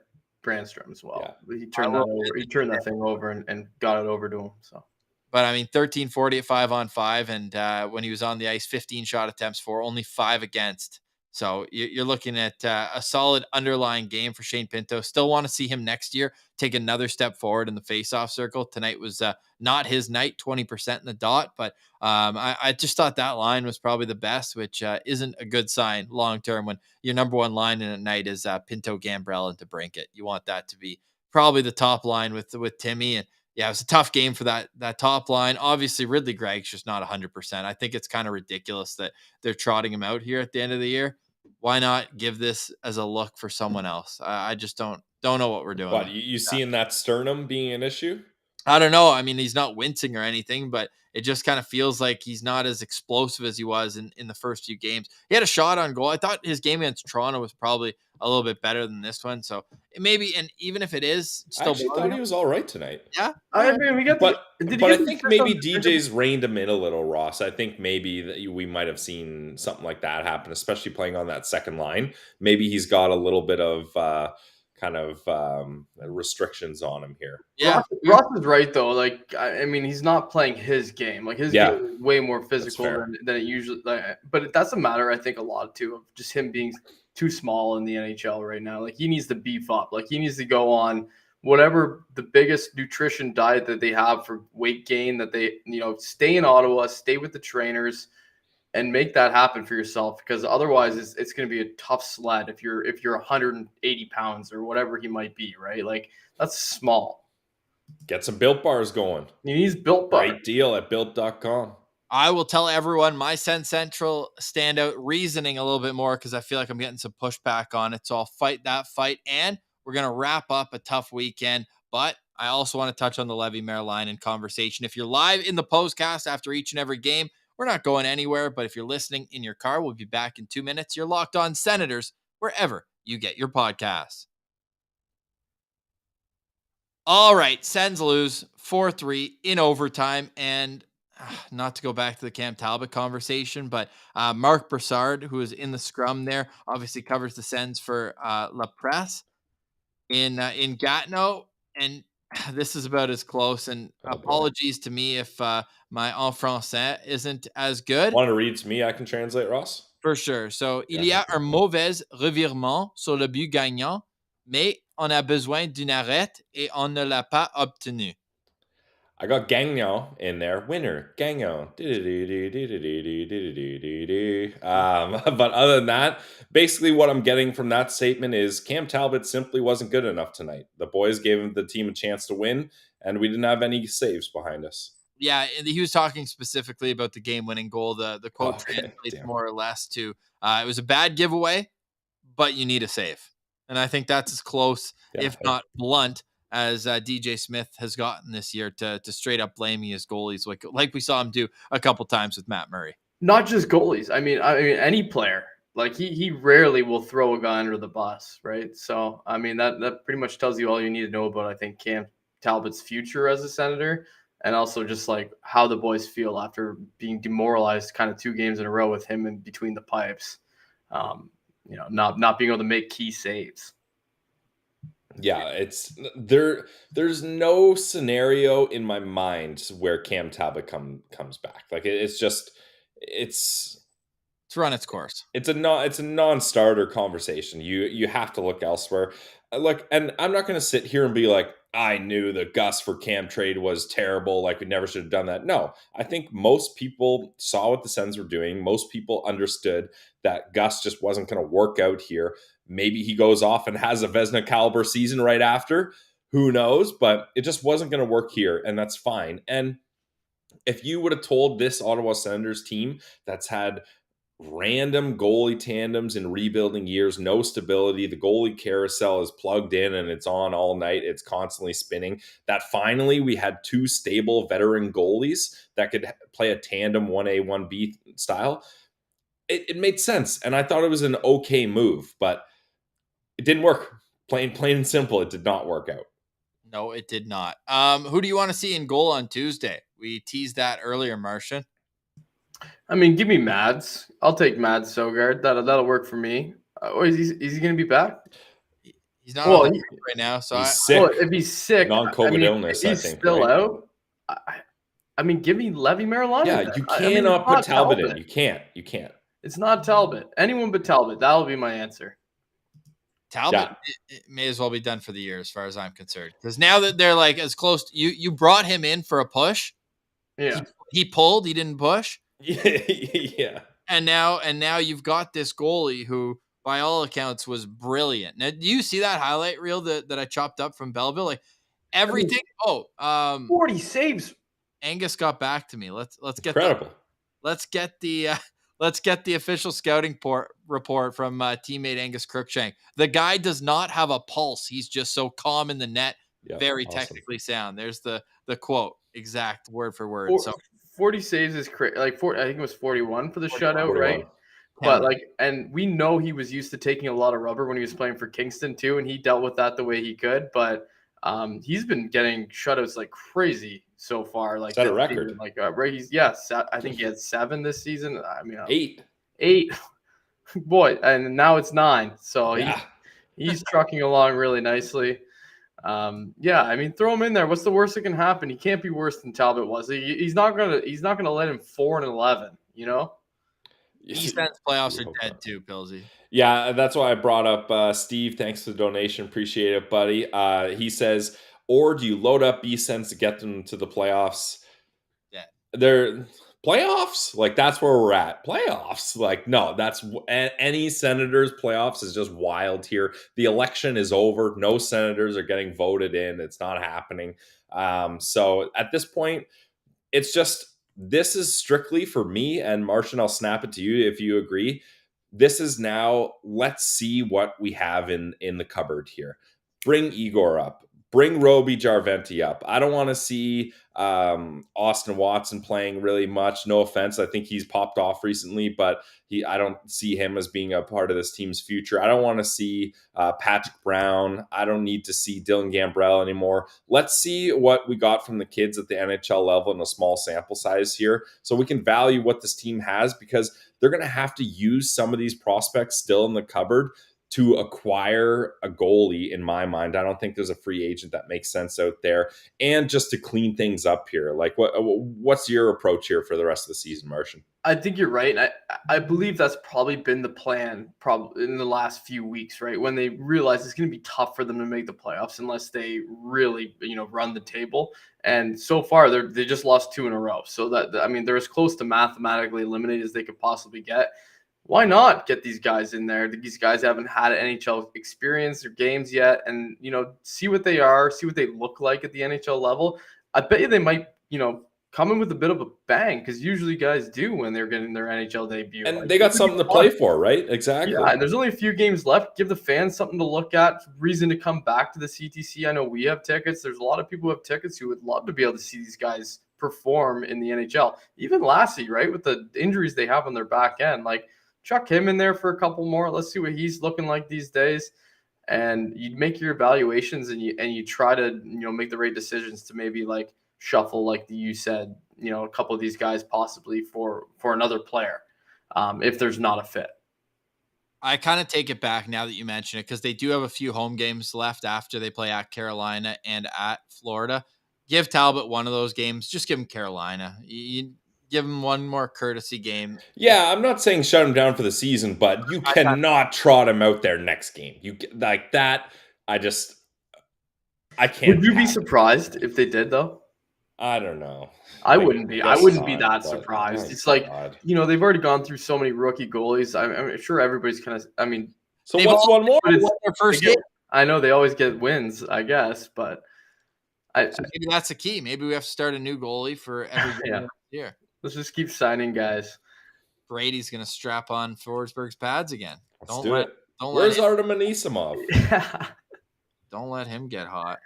Brandstrom as well. Yeah. He turned that over. He turned that thing over and got it over to him. So. But I mean, 13-40 at 5-on-5, and when he was on the ice, 15 shot attempts for, only 5 against. So you're looking at a solid underlying game for Shane Pinto. Still want to see him next year take another step forward in the faceoff circle. Tonight was not his night, 20% in the dot, but I just thought that line was probably the best, which isn't a good sign long term when your number one line in a night is Pinto, Gambrell, and DeBrincat. You want that to be probably the top line with Timmy. And yeah, it was a tough game for that top line. Obviously, Ridley Gregg's just not 100%. I think it's kind of ridiculous that they're trotting him out here at the end of the year. Why not give this as a look for someone else? I just don't know what we're doing. What, you seeing that sternum being an issue? I don't know. I mean, he's not wincing or anything, but it just kind of feels like he's not as explosive as he was in the first few games. He had a shot on goal. I thought his game against Toronto was probably a little bit better than this one. So maybe, and even if it is, still I actually thought he was all right tonight. Yeah. I mean, we got but I think maybe DJ's reined him in a little, Ross. I think maybe that we might have seen something like that happen, especially playing on that second line. Maybe he's got a little bit of restrictions on him here. Yeah, Ross is right though. Like, I mean, he's not playing his game. Like his game is way more physical than it usually. But that's a matter, I think, a lot too of just him being too small in the NHL right now. Like he needs to beef up. Like he needs to go on whatever the biggest nutrition diet that they have for weight gain. That they, stay in Ottawa, stay with the trainers, and make that happen for yourself, because otherwise it's going to be a tough sled if you're 180 pounds or whatever he might be, right? Like that's small. Get some Built Bars going. He needs Built Bar. Great deal at Built.com. I will tell everyone my Sen Central standout reasoning a little bit more, because I feel like I'm getting some pushback on it. So I'll fight that fight, and we're going to wrap up a tough weekend. But I also want to touch on the Levy Merlinan conversation. If you're live in the postcast after each and every game, we're not going anywhere, but if you're listening in your car, we'll be back in 2 minutes. You're locked on Senators, wherever you get your podcasts. All right, Sens lose 4-3 in overtime, and not to go back to the Cam Talbot conversation, but Marc Brassard, who is in the scrum there, obviously covers the Sens for La Presse in Gatineau, and this is about as close. And Oh boy. apologies to me if my en français isn't as good. Want to read to me? I can translate, Ross. For sure. So, il y Yeah. a un mauvais revirement sur le but gagnant, mais on a besoin d'une arrête et on ne l'a pas obtenu. I got Gagnon in there. Winner. Gagnon. But other than that, basically what I'm getting from that statement is Cam Talbot simply wasn't good enough tonight. The boys gave the team a chance to win, and we didn't have any saves behind us. Yeah, and he was talking specifically about the game-winning goal. The quote Okay, translates damn. more or less to it was a bad giveaway, but you need a save. And I think that's as close, if not blunt, as DJ Smith has gotten this year to straight up blaming his goalies, like we saw him do a couple times with Matt Murray. Not just goalies. I mean, any player. Like he rarely will throw a guy under the bus, right? So I mean that pretty much tells you all you need to know about, I think, Cam Talbot's future as a Senator, and also just like how the boys feel after being demoralized kind of 2 games in a row with him in between the pipes. Not being able to make key saves. Yeah, it's there's no scenario in my mind where Cam Talbot comes back. Like it's run its course. It's a non-starter conversation. You have to look elsewhere. Look, and I'm not going to sit here and be like, I knew the Gus for Cam trade was terrible. Like we never should have done that. No, I think most people saw what the Sens were doing. Most people understood that Gus just wasn't going to work out here. Maybe he goes off and has a Vezina caliber season right after. Who knows? But it just wasn't going to work here, and that's fine. And if you would have told this Ottawa Senators team that's had random goalie tandems in rebuilding years, no stability, the goalie carousel is plugged in and it's on all night, it's constantly spinning, that finally we had 2 stable veteran goalies that could play a tandem 1A, 1B style, it made sense. And I thought it was an okay move, but it didn't work. Plain and simple, it did not work out. No, it did not. Who do you want to see in goal on Tuesday? We teased that earlier, Martian. I mean, give me Mads. I'll take Mads Sogard. That'll work for me. Is he going to be back? He's not on the team right now, so he's sick. Well, if he's sick, non-COVID illness, if he's I think still right? out. I mean, give me Levy Marilyn. Yeah, you cannot put Talbot in. You can't. It's not Talbot. Anyone but Talbot. That'll be my answer. Talbot it may as well be done for the year, as far as I'm concerned. Because now that they're like as close, you brought him in for a push. Yeah, he pulled. He didn't push. Yeah. And now you've got this goalie who, by all accounts, was brilliant. Now, do you see that highlight reel that I chopped up from Belleville? Like everything. 40 saves. Angus got back to me. Let's get incredible. Let's get the official scouting report from teammate Angus Crookshank. The guy does not have a pulse. He's just so calm in the net. Yep, very awesome. Technically sound. There's the quote, exact word for word. 40 saves is crazy. I think it was 41 for the 41. Shutout, 41. Right? Yeah. But and we know he was used to taking a lot of rubber when he was playing for Kingston too, and he dealt with that the way he could. But he's been getting shutouts like crazy so far. Like, is that a record? I think he had 7 this season. I mean, 8. Boy, and now it's 9. So yeah. he's trucking along really nicely. I mean, throw him in there. What's the worst that can happen? He can't be worse than Talbot was. He's not gonna let him 4-11. You know. East End's playoffs are dead too, Pilsy. Yeah, that's why I brought up Steve. Thanks for the donation. Appreciate it, buddy. He says, or do you load up B-Sens to get them to the playoffs? Yeah. They're playoffs? Like, that's where we're at. Playoffs? Like, no, that's any Senators playoffs is just wild here. The election is over. No Senators are getting voted in. It's not happening. So at this point, it's just, this is strictly for me, and Martian, I'll snap it to you if you agree. This is now, let's see what we have in the cupboard here. Bring Igor up. bring Roby Jarventi up. I don't want to see Austin Watson playing really much. No offense. I think he's popped off recently, but I don't see him as being a part of this team's future. I don't want to see Patrick Brown. I don't need to see Dylan Gambrell anymore. Let's see what we got from the kids at the NHL level in a small sample size here so we can value what this team has, because they're going to have to use some of these prospects still in the cupboard to acquire a goalie, in my mind. I don't think there's a free agent that makes sense out there. And just to clean things up here, like what's your approach here for the rest of the season, Martian? I think you're right. And I believe that's probably been the plan probably in the last few weeks, right? When they realize it's going to be tough for them to make the playoffs unless they really, run the table. And so far they just lost 2 in a row. So they're as close to mathematically eliminated as they could possibly get. Why not get these guys in there? These guys haven't had NHL experience or games yet, and see what they are, see what they look like at the NHL level. I bet you they might, come in with a bit of a bang, because usually guys do when they're getting their NHL debut. And they got something to play for, right? Exactly. Yeah, and there's only a few games left. Give the fans something to look at, reason to come back to the CTC. I know we have tickets. There's a lot of people who have tickets who would love to be able to see these guys perform in the NHL. Even Lassie, right, with the injuries they have on their back end, like, chuck him in there for a couple more. Let's see what he's looking like these days. And you make your evaluations and you try to, make the right decisions to maybe like shuffle, like you said, a couple of these guys possibly for another player if there's not a fit. I kind of take it back now that you mention it, because they do have a few home games left after they play at Carolina and at Florida. Give Talbot one of those games. Just give him Carolina. You give him one more courtesy game. Yeah, I'm not saying shut him down for the season, but you cannot trot him out there next game. You like that. I can't. Would you be surprised if they did, though? I don't know. I wouldn't be. I wouldn't be that surprised. It's like, God. They've already gone through so many rookie goalies. I'm sure everybody's kind of. I mean, so what's one more? Their first game. I know they always get wins, I guess, but so maybe that's the key. Maybe we have to start a new goalie for every year. Let's just keep signing guys. Brady's going to strap on Forsberg's pads again. Let's do it. Where's Artem Anisimov? Don't let him get hot.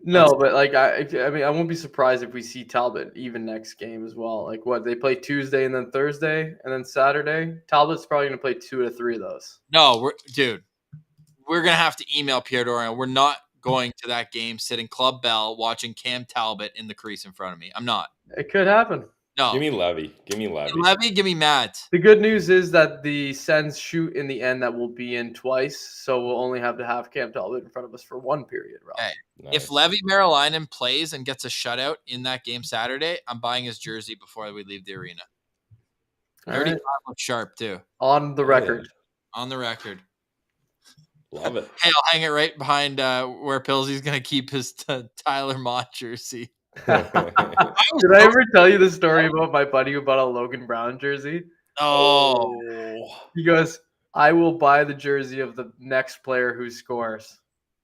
No, but like I won't be surprised if we see Talbot even next game as well. Like what, they play Tuesday and then Thursday and then Saturday. Talbot's probably going to play 2 to 3 of those. No, we're going to have to email Pierre Dorion. We're not going to that game sitting Club Bell watching Cam Talbot in the crease in front of me. I'm not. It could happen. No. Give me Levy. Give me Matt. The good news is that the Sens shoot in the end that will be in twice, so we'll only have to have Cam Talbot in front of us for one period. Hey, nice. If Levi Marilainen plays and gets a shutout in that game Saturday, I'm buying his jersey before we leave the arena. 35 looks sharp too. On the record. On the record. Love it. Hey, I'll hang it right behind where Pilsy's going to keep his Tyler Mott jersey. Did I ever tell you the story about my buddy who bought a Logan Brown jersey? Oh. He goes, I will buy the jersey of the next player who scores.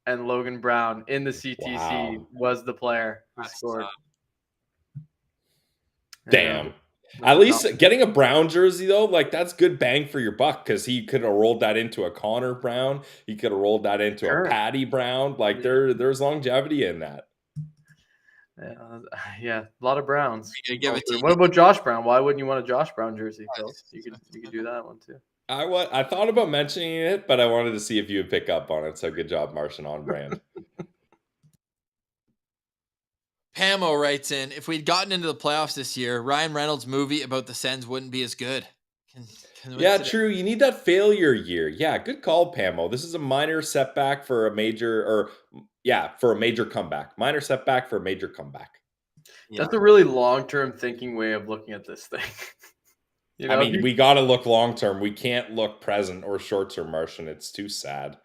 And Logan Brown in the CTC was the player who scored. Damn. At least getting a Brown jersey, though, like that's good bang for your buck, because he could have rolled that into a Connor Brown. He could have rolled that into a Patty Brown. Like there's longevity in that. Yeah, a lot of Browns. What about Josh Brown? Why wouldn't you want a Josh Brown jersey, Phil? You could do that one too. I thought about mentioning it, but I wanted to see if you would pick up on it. So good job, Martian, on brand. Pamo writes in, if we'd gotten into the playoffs this year, Ryan Reynolds' movie about the Sens wouldn't be as good. True. You need that failure year. Yeah, good call, Pamo. This is a minor setback for a major, for a major comeback. Minor setback for a major comeback. Yeah. That's a really long-term thinking way of looking at this thing. I mean, we got to look long-term. We can't look present or short-term, Martian. It's too sad.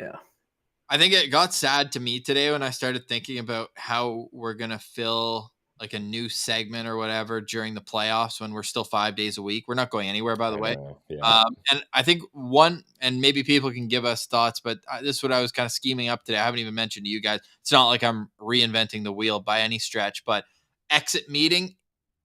Yeah. I think it got sad to me today when I started thinking about how we're going to fill like a new segment or whatever during the playoffs when we're still 5 days a week. We're not going anywhere, by the way. Yeah. And I think and maybe people can give us thoughts, but this is what I was kind of scheming up today. I haven't even mentioned to you guys. It's not like I'm reinventing the wheel by any stretch, but exit meeting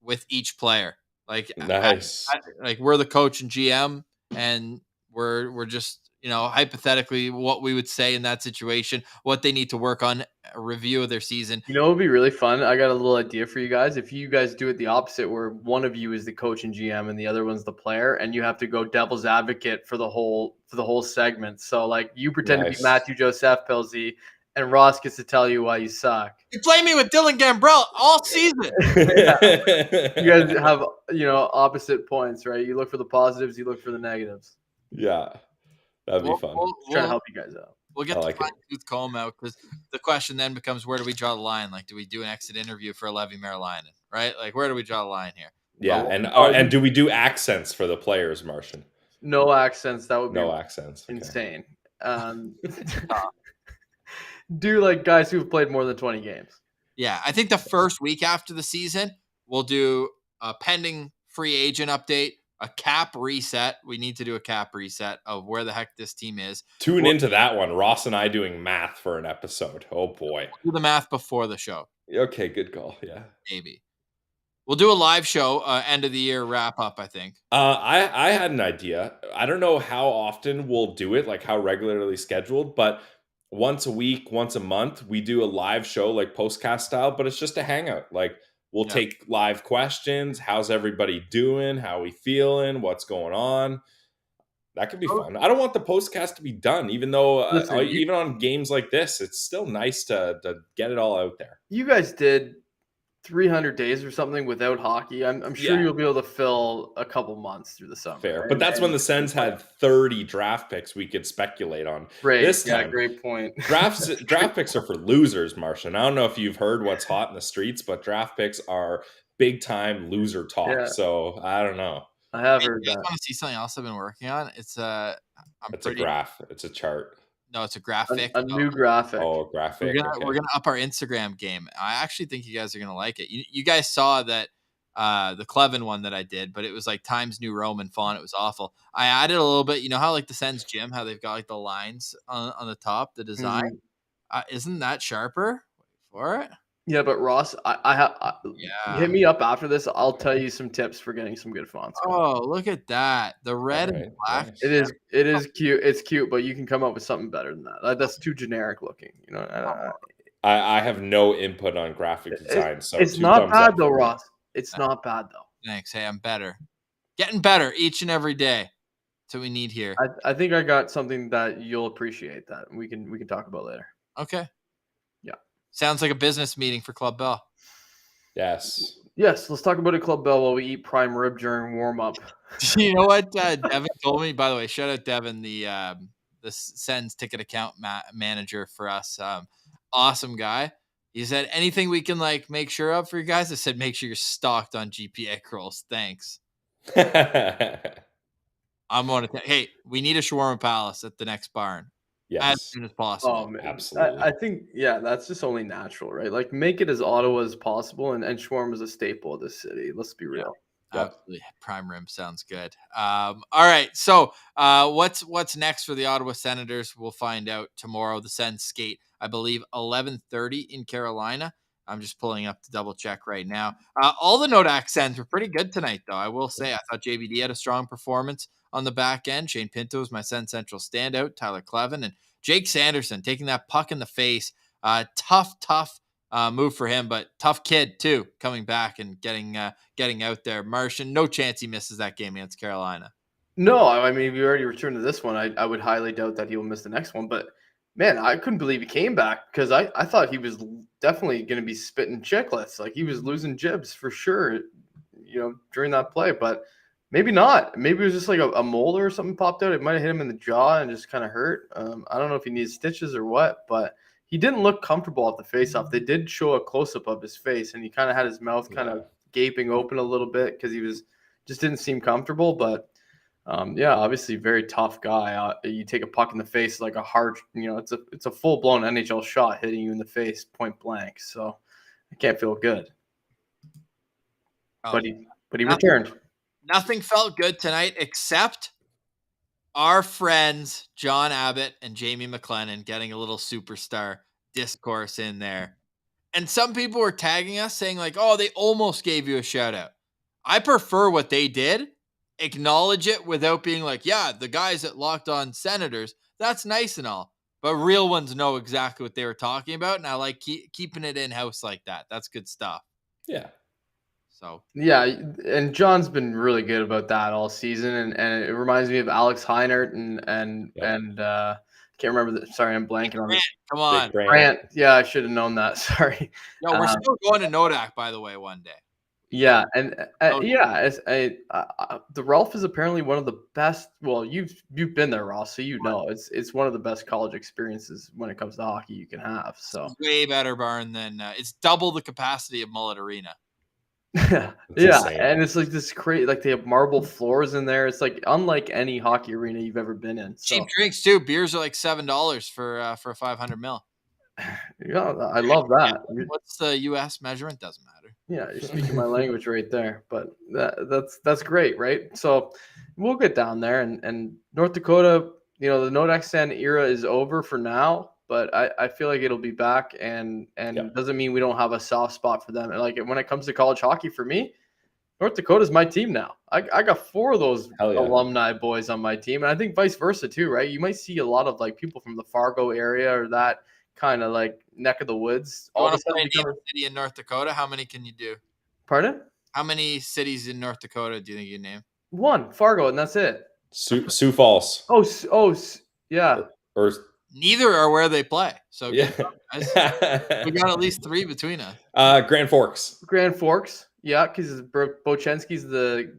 with each player. Like, nice. like we're the coach and GM, and we're just hypothetically what we would say in that situation, what they need to work on, a review of their season. You know, it would be really fun. I got a little idea for you guys. If you guys do it the opposite, where one of you is the coach and GM and the other one's the player, and you have to go devil's advocate for the whole segment. So like you pretend to be Matthew Joseph Pilsey, and Ross gets to tell you why you suck. You play me with Dylan Gambrell all season. You guys have opposite points, right? You look for the positives, you look for the negatives. Yeah, that'd be fun. Trying to help you guys out. We'll get the fine-tooth comb out, because the question then becomes, where do we draw the line? Like, do we do an exit interview for Levi-Merilainen, right? Like, where do we draw the line here? Yeah, and do we do accents for the players, Martian? No accents. That would be no accents. Insane. Do like guys who've played more than 20 games. Yeah, I think the first week after the season, we'll do a pending free agent update, a cap reset. We need to do a cap reset of where the heck this team is. Tune into that one. Ross and I doing math for an episode. Oh, boy. We'll do the math before the show. Okay, good call. Yeah. Maybe. We'll do a live show, end of the year wrap up, I think. I had an idea. I don't know how often we'll do it, like how regularly scheduled, but once a week, once a month, we do a live show like Postcast style, but it's just a hangout. Like we'll take live questions. How's everybody doing? How we feeling? What's going on? That could be fun. I don't want the Postcast to be done, even though even on games like this, it's still nice to get it all out there. You guys did 300 days or something without hockey. I'm sure you'll be able to fill a couple months through the summer. Fair, but that's when the Sens had 30 draft picks we could speculate on. Right. This time, great point. Draft picks are for losers, Martian. I don't know if you've heard what's hot in the streets, but draft picks are big time loser talk. Yeah. So I don't know. I have heard that. I want to see something else I've been working on. It's a graph. It's a chart. No, it's a graphic. A new graphic. Oh, a graphic. We're gonna up our Instagram game. I actually think you guys are gonna like it. You guys saw that the Clevin one that I did, but it was like Times New Roman font. It was awful. I added a little bit. You know how like the Sens gym, how they've got like the lines on the top, the design. Isn't that sharper? Wait for it. Yeah, but Ross, hit me up after this. I'll tell you some tips for getting some good fonts. Oh, look at that. The red and black. Nice. It is cute. It's cute, but you can come up with something better than that. That's too generic looking. You know, I have no input on graphic design. So it's not bad though, Ross. It's not bad though. Thanks. Hey, I'm better. Getting better each and every day. That's what we need here. I think I got something that you'll appreciate that we can talk about later. Okay. Yeah. Sounds like a business meeting for Club Bell. Yes. Let's talk about a Club Bell while we eat prime rib during warm up. You know what Devin told me? By the way, shout out Devin, the Sens ticket account manager for us. Awesome guy. He said, anything we can like make sure of for you guys? I said, make sure you're stocked on GPA rolls. Thanks. I'm going to hey, we need a shawarma palace at the next barn. Yes. As soon as possible. Oh, man. Absolutely. I think, that's just only natural, right? Like, make it as Ottawa as possible, and shawarma is a staple of this city. Let's be real. Yeah, absolutely. Prime rim sounds good. All right. So, what's next for the Ottawa Senators? We'll find out tomorrow. The Sens skate, I believe, 11:30 in Carolina. I'm just pulling up to double check right now. All the Nodak Sens were pretty good tonight, though. I will say, I thought JBD had a strong performance on the back end. Shane Pinto was my Sens Central standout. Tyler Clevin and Jake Sanderson taking that puck in the face. Tough move for him, but tough kid too, coming back and getting out there. Martian, no chance he misses that game against Carolina. No, I mean, if you already returned to this one, I would highly doubt that he will miss the next one. But man, I couldn't believe he came back, because I thought he was definitely going to be spitting chicklets. Like, he was losing jibs for sure, during that play. But maybe not. Maybe it was just like a molar or something popped out. It might have hit him in the jaw and just kind of hurt. I don't know if he needs stitches or what, but he didn't look comfortable at the face-off. They did show a close-up of his face, and he kind of had his mouth kind of gaping open a little bit because he just didn't seem comfortable. But obviously very tough guy. You take a puck in the face, like a hard, it's a full-blown NHL shot hitting you in the face point blank. So I can't feel good. But he returned. Nothing felt good tonight except our friends John Abbott and Jamie McLennan getting a little superstar discourse in there. And some people were tagging us saying like, oh, they almost gave you a shout out. I prefer what they did acknowledge it without being like, yeah, the guys at Locked On Senators, that's nice and all. But real ones know exactly what they were talking about. And I like keeping it in-house like that. That's good stuff. Yeah. So Yeah, and John's been really good about that all season, and it reminds me of Alex Heinert and can't remember. Sorry, I'm blanking on this. come on. Grant. Yeah, I should have known that. Sorry. Yo, we're still going to Nodak, by the way, one day. Yeah, and the Ralph is apparently one of the best. Well, you've been there, Ross, so you know it's one of the best college experiences when it comes to hockey you can have. So it's way better barn than it's double the capacity of Mullet Arena. Yeah, insane. And it's like this crazy. Like they have marble floors in there. It's like unlike any hockey arena you've ever been in. So. Cheap drinks too. Beers are like $7 for a 500 mil. Yeah, I love that. What's the U.S. measurement? Doesn't matter. Yeah, you're speaking my language right there. But that's great, right? So we'll get down there, and North Dakota. The Nodak Sen era is over for now, but I feel like it'll be back, and doesn't mean we don't have a soft spot for them. And like when it comes to college hockey, for me, North Dakota's my team now. I got 4 of those alumni boys on my team, and I think vice versa too, right? You might see a lot of like people from the Fargo area or that kind of like neck of the woods. You want to play a city in North Dakota? How many can you do? Pardon? How many cities in North Dakota do you think you name? 1, Fargo, and that's it. Sioux Falls. Oh, yeah. Or neither are where they play. So yeah, we got at least 3 between us. Grand Forks. Grand Forks, yeah, because Bochenski's the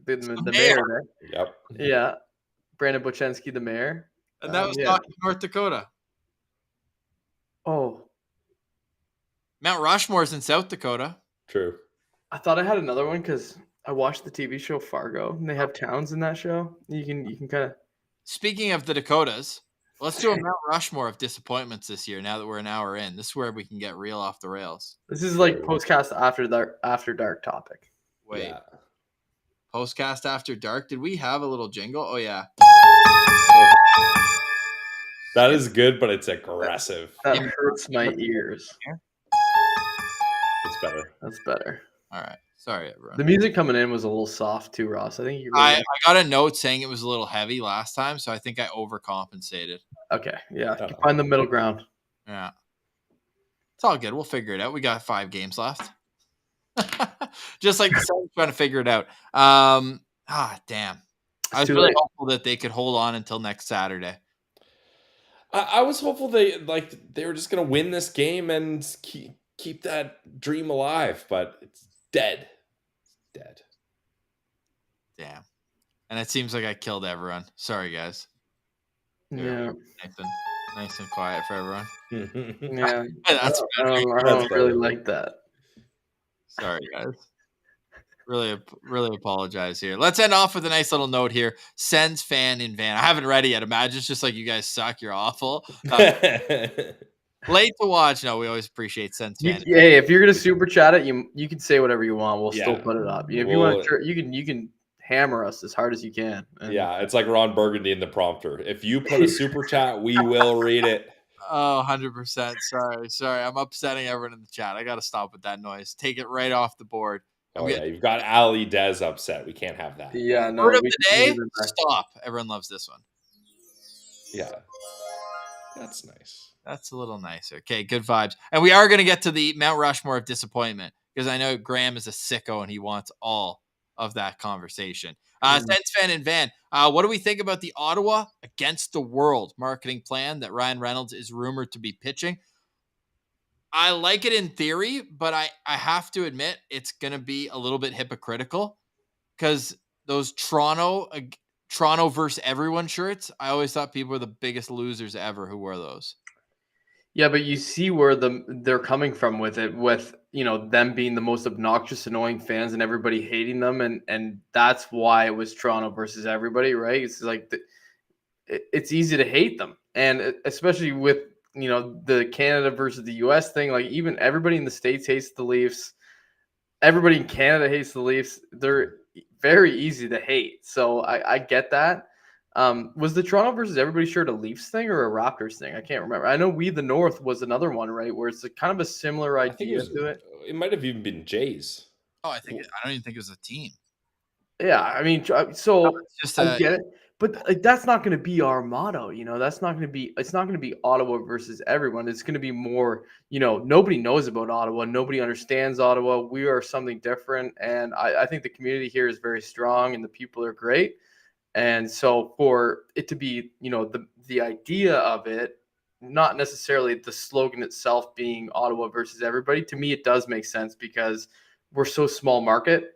mayor there. Yep. Yeah, Brandon Bochenski, the mayor, and that was not North Dakota. Oh, Mount Rushmore's in South Dakota. True. I thought I had another one because I watched the TV show Fargo, and they have towns in that show. You can kind of. Speaking of the Dakotas, let's do a Mount Rushmore of disappointments this year. Now that we're an hour in, this is where we can get real off the rails. This is like Postcast after dark topic. Wait, yeah. Postcast after dark. Did we have a little jingle? Oh yeah. That is good, but it's aggressive. That hurts my ears. It's better. That's better. All right. Sorry, everyone. The music coming in was a little soft too, Ross. I think I got a note saying it was a little heavy last time, so I think I overcompensated. Okay. Yeah. Find the middle ground. Yeah. It's all good. We'll figure it out. We got 5 games left. Just like the Suns trying to figure it out. Damn. I was really hopeful that they could hold on until next Saturday. I was hopeful they were just going to win this game and keep that dream alive, but it's dead. It's dead. Damn. And it seems like I killed everyone. Sorry, guys. Yeah. Nice and quiet for everyone. Yeah. I don't really like that. Sorry, guys. Really apologize here. Let's end off with a nice little note here. Sens fan in van. I haven't read it yet. Imagine it's just like you guys suck. You're awful. Late to watch. No, we always appreciate Sens fan. Hey, if you're gonna super chat it, you can say whatever you want. We'll still put it up. If you want, you can hammer us as hard as you can. And it's like Ron Burgundy in the prompter. If you put a super chat, we will read it. Oh, 100%. Sorry. I'm upsetting everyone in the chat. I got to stop with that noise. Take it right off the board. You've got Ali Dez upset. We can't have that. Yeah, no. Word of the day, stop. Everyone loves this one. Yeah. That's nice. That's a little nicer. Okay, good vibes. And we are going to get to the Mount Rushmore of disappointment because I know Graham is a sicko and he wants all of that conversation. Sens fan in van. What do we think about the Ottawa against the world marketing plan that Ryan Reynolds is rumored to be pitching? I like it in theory, but I have to admit it's going to be a little bit hypocritical because those Toronto versus everyone shirts, I always thought people were the biggest losers ever who wore those. Yeah, but you see where they're coming from with it, with them being the most obnoxious, annoying fans and everybody hating them, and that's why it was Toronto versus everybody, right? It's like it's easy to hate them, and especially with the Canada versus the US thing, like even everybody in the States hates the Leafs. Everybody in Canada hates the Leafs. They're very easy to hate. So I get that. Was the Toronto versus everybody shirt a Leafs thing or a Raptors thing? I can't remember. I know We the North was another one, right? Where it's kind of a similar idea to it. It might have even been Jays. Oh, I don't even think it was a team. Yeah, I mean, so Just I get it, but like, that's not going to be our motto. That's not going to be. It's not going to be Ottawa versus everyone. It's going to be more. Nobody knows about Ottawa. Nobody understands Ottawa. We are something different, and I think the community here is very strong, and the people are great. And so for it to be, the idea of it, not necessarily the slogan itself being Ottawa versus everybody, to me it does make sense because we're so small market,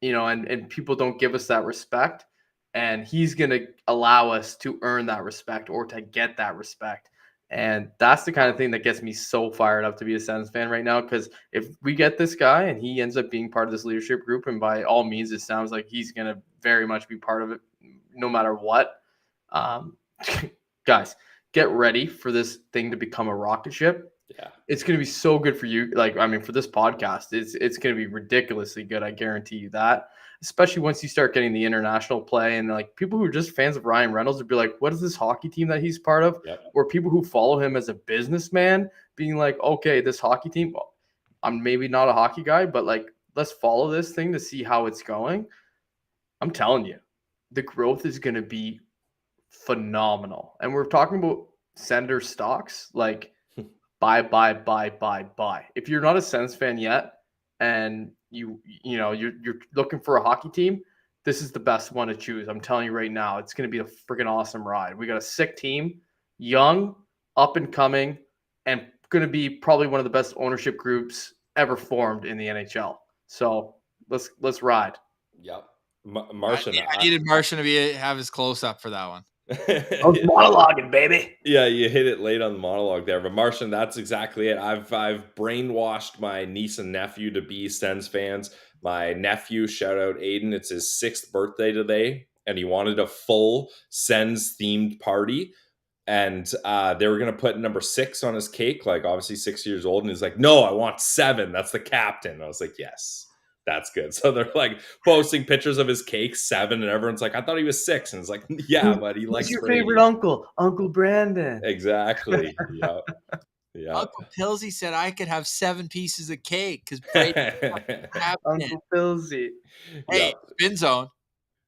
and people don't give us that respect. And he's going to allow us to earn that respect or to get that respect. And that's the kind of thing that gets me so fired up to be a Sens fan right now. Because if we get this guy and he ends up being part of this leadership group, and by all means, it sounds like he's going to very much be part of it no matter what. Um, guys, get ready for this thing to become a rocket ship. Yeah. It's going to be so good for you. For this podcast, it's going to be ridiculously good. I guarantee you that, especially once you start getting the international play, and like people who are just fans of Ryan Reynolds would be like, what is this hockey team that he's part of? Yep. Or people who follow him as a businessman being like, okay, this hockey team, well, I'm maybe not a hockey guy, but like, let's follow this thing to see how it's going. I'm telling you, the growth is going to be phenomenal. And we're talking about Senator stocks, like buy. If you're not a Sens fan yet, and you're looking for a hockey team, this is the best one to choose. I'm telling you right now, it's going to be a freaking awesome ride. We got a sick team, young, up and coming, and going to be probably one of the best ownership groups ever formed in the NHL. So let's ride. Yep. Martian. I needed Martian to have his close up for that one. I was monologuing, baby. Yeah, you hit it late on the monologue there, but Martian, that's exactly it. I've brainwashed my niece and nephew to be Sens fans. My nephew, shout out Aiden, it's his 6th birthday today, and he wanted a full Sens themed party. And they were gonna put number 6 on his cake, like obviously 6 years old, and he's like, "No, I want 7. That's the captain." I was like, "Yes." That's good. So they're like posting pictures of his cake, 7, and everyone's like, "I thought he was 6." And it's like, "Yeah, but he likes Who's your Brady." favorite uncle? Uncle Brandon. Exactly. Yeah. Yeah. Uncle Pilsy said I could have 7 pieces of cake because Brady. Uncle Pilsy. Hey, Yep. Spin Zone,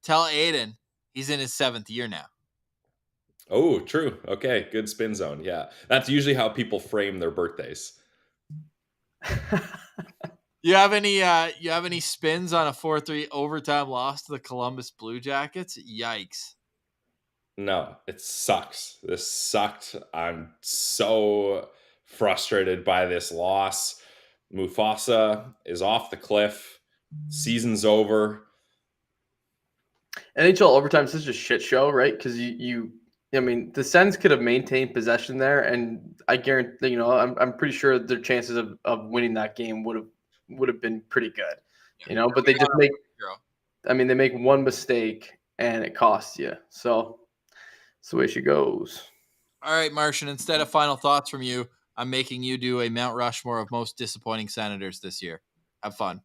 tell Aiden he's in his 7th year now. Oh, true. Okay, good spin zone. Yeah, that's usually how people frame their birthdays. You have any spins on a 4-3 overtime loss to the Columbus Blue Jackets? Yikes. No, it sucks. This sucked. I'm so frustrated by this loss. Mufasa is off the cliff. Season's over. NHL overtime is such a shit show, right? Because the Sens could have maintained possession there, and I guarantee, I'm pretty sure their chances of winning that game would have been pretty good, But they just they make one mistake and it costs you. So that's the way she goes. All right, Martian, instead of final thoughts from you, I'm making you do a Mount Rushmore of most disappointing Senators this year. Have fun.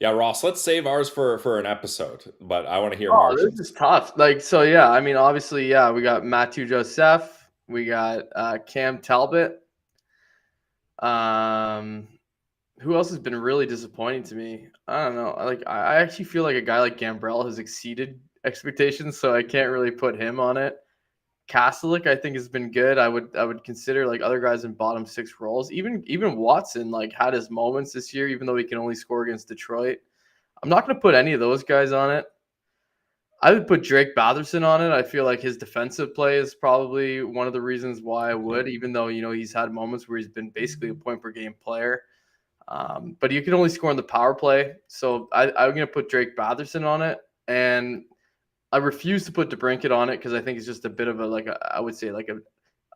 Yeah, Ross, let's save ours for an episode, but I want to hear This is tough. Obviously, we got Matthew Joseph, we got Cam Talbot. Who else has been really disappointing to me? I don't know. I actually feel like a guy like Gambrell has exceeded expectations, so I can't really put him on it. Kastelik, I think, has been good. I would consider like other guys in bottom 6 roles. Even Watson had his moments this year, even though he can only score against Detroit. I'm not going to put any of those guys on it. I would put Drake Batherson on it. I feel like his defensive play is probably one of the reasons why I would, even though he's had moments where he's been basically a point per game player. But you can only score on the power play, so I'm going to put Drake Batherson on it, and I refuse to put DeBrincat on it because I think it's just a bit of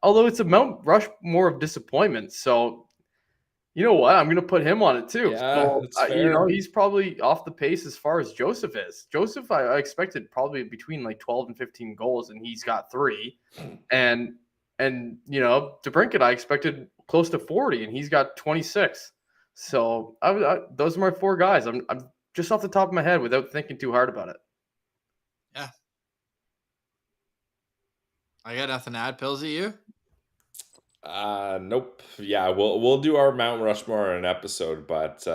although it's a Mount Rushmore of disappointment. So you know what? I'm going to put him on it too. Yeah, so, he's probably off the pace as far as Joseph is. Joseph, I expected probably between 12 and 15 goals, and he's got 3. And DeBrincat, I expected close to 40, and he's got 26. So those are my 4 guys. I'm just off the top of my head without thinking too hard about it. Yeah. I got nothing to add. Pilsy, you? Nope. Yeah, we'll do our Mount Rushmore in an episode, but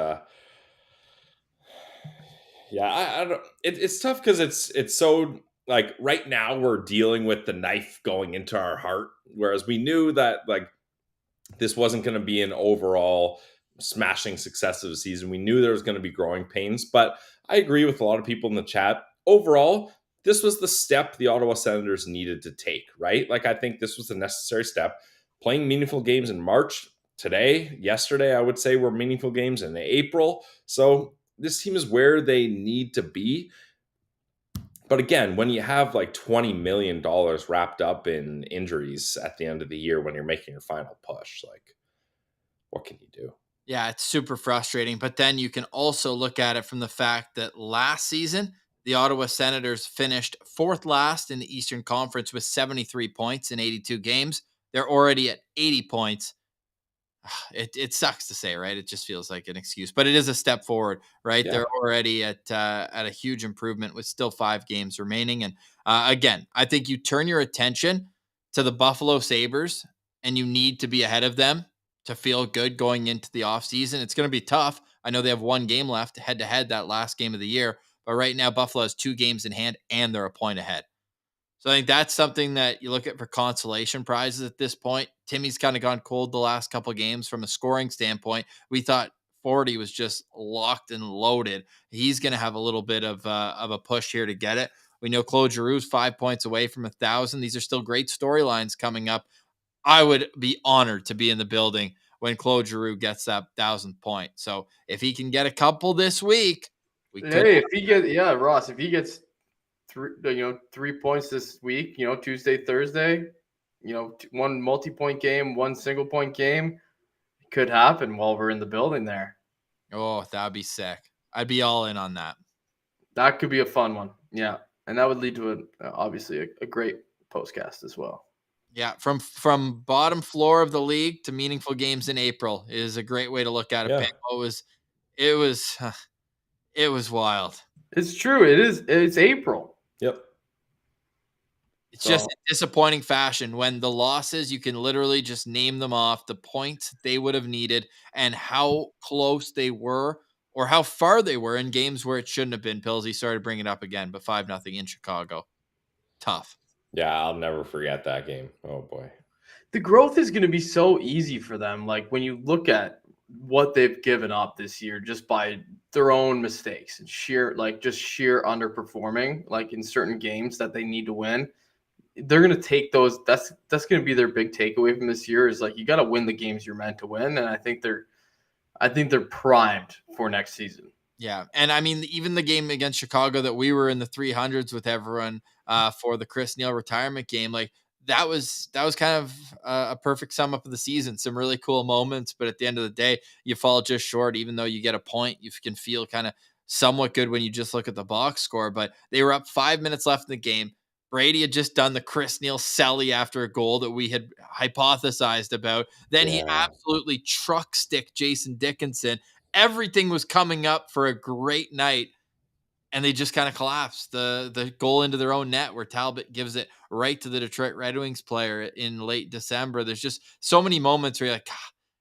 Yeah, I don't. It's tough because it's so like right now we're dealing with the knife going into our heart, whereas we knew that like this wasn't going to be an overall smashing success of the season. We knew there was going to be growing pains, but I agree with a lot of people in the chat. Overall, this was the step the Ottawa Senators needed to take, right? Like, I think this was a necessary step. Playing meaningful games in March, today, yesterday, I would say were meaningful games in April. So this team is where they need to be. But again, when you have like $20 million wrapped up in injuries at the end of the year when you're making your final push, like, what can you do? Yeah, it's super frustrating. But then you can also look at it from the fact that last season, the Ottawa Senators finished fourth last in the Eastern Conference with 73 points in 82 games. They're already at 80 points. It sucks to say, right? It just feels like an excuse, but it is a step forward, right? Yeah. They're already at a huge improvement with still 5 games remaining. And again, I think you turn your attention to the Buffalo Sabres, and you need to be ahead of them to feel good going into the offseason. It's going to be tough. I know they have 1 game left head to head, that last game of the year, but right now Buffalo has 2 games in hand and they're a point ahead. So I think that's something that you look at for consolation prizes at this point. Timmy's kind of gone cold the last couple of games from a scoring standpoint. We thought 40 was just locked and loaded. He's going to have a little bit of a push here to get it. We know Claude Giroux's 5 points away from 1,000. These are still great storylines coming up. I would be honored to be in the building when Claude Giroux gets that 1,000th point. So if he can get a couple this week, we could. Hey, Ross, if he gets 3 points this week, Tuesday, Thursday, one multi-point game, one single point game, could happen while we're in the building there. Oh, that'd be sick. I'd be all in on that. That could be a fun one. Yeah. And that would lead to obviously a great postcast as well. Yeah, from bottom floor of the league to meaningful games in April is a great way to look at it. Yeah. It was wild. It's true. It is. It's April. Yep. It's just a disappointing fashion when the losses, you can literally just name them off, the points they would have needed and how close they were or how far they were in games where it shouldn't have been. Pillsy started bringing it up again, but 5-0 in Chicago. Tough. Yeah, I'll never forget that game. Oh, boy. The growth is going to be so easy for them. Like when you look at what they've given up this year just by their own mistakes and sheer underperforming, like in certain games that they need to win, they're going to take those. That's going to be their big takeaway from this year is like, you got to win the games you're meant to win. And I think they're primed for next season. Yeah. And I mean, even the game against Chicago that we were in the 300s with everyone for the Chris Neil retirement game, like that was kind of a perfect sum up of the season. Some really cool moments, but at the end of the day, you fall just short. Even though you get a point, you can feel kind of somewhat good when you just look at the box score, but they were up 5 minutes left in the game. Brady had just done the Chris Neil celly after a goal that we had hypothesized about. Then he absolutely truck stick Jason Dickinson. Everything was coming up for a great night, and they just kind of collapsed. The goal into their own net where Talbot gives it right to the Detroit Red Wings player in late December. There's just so many moments where you're like,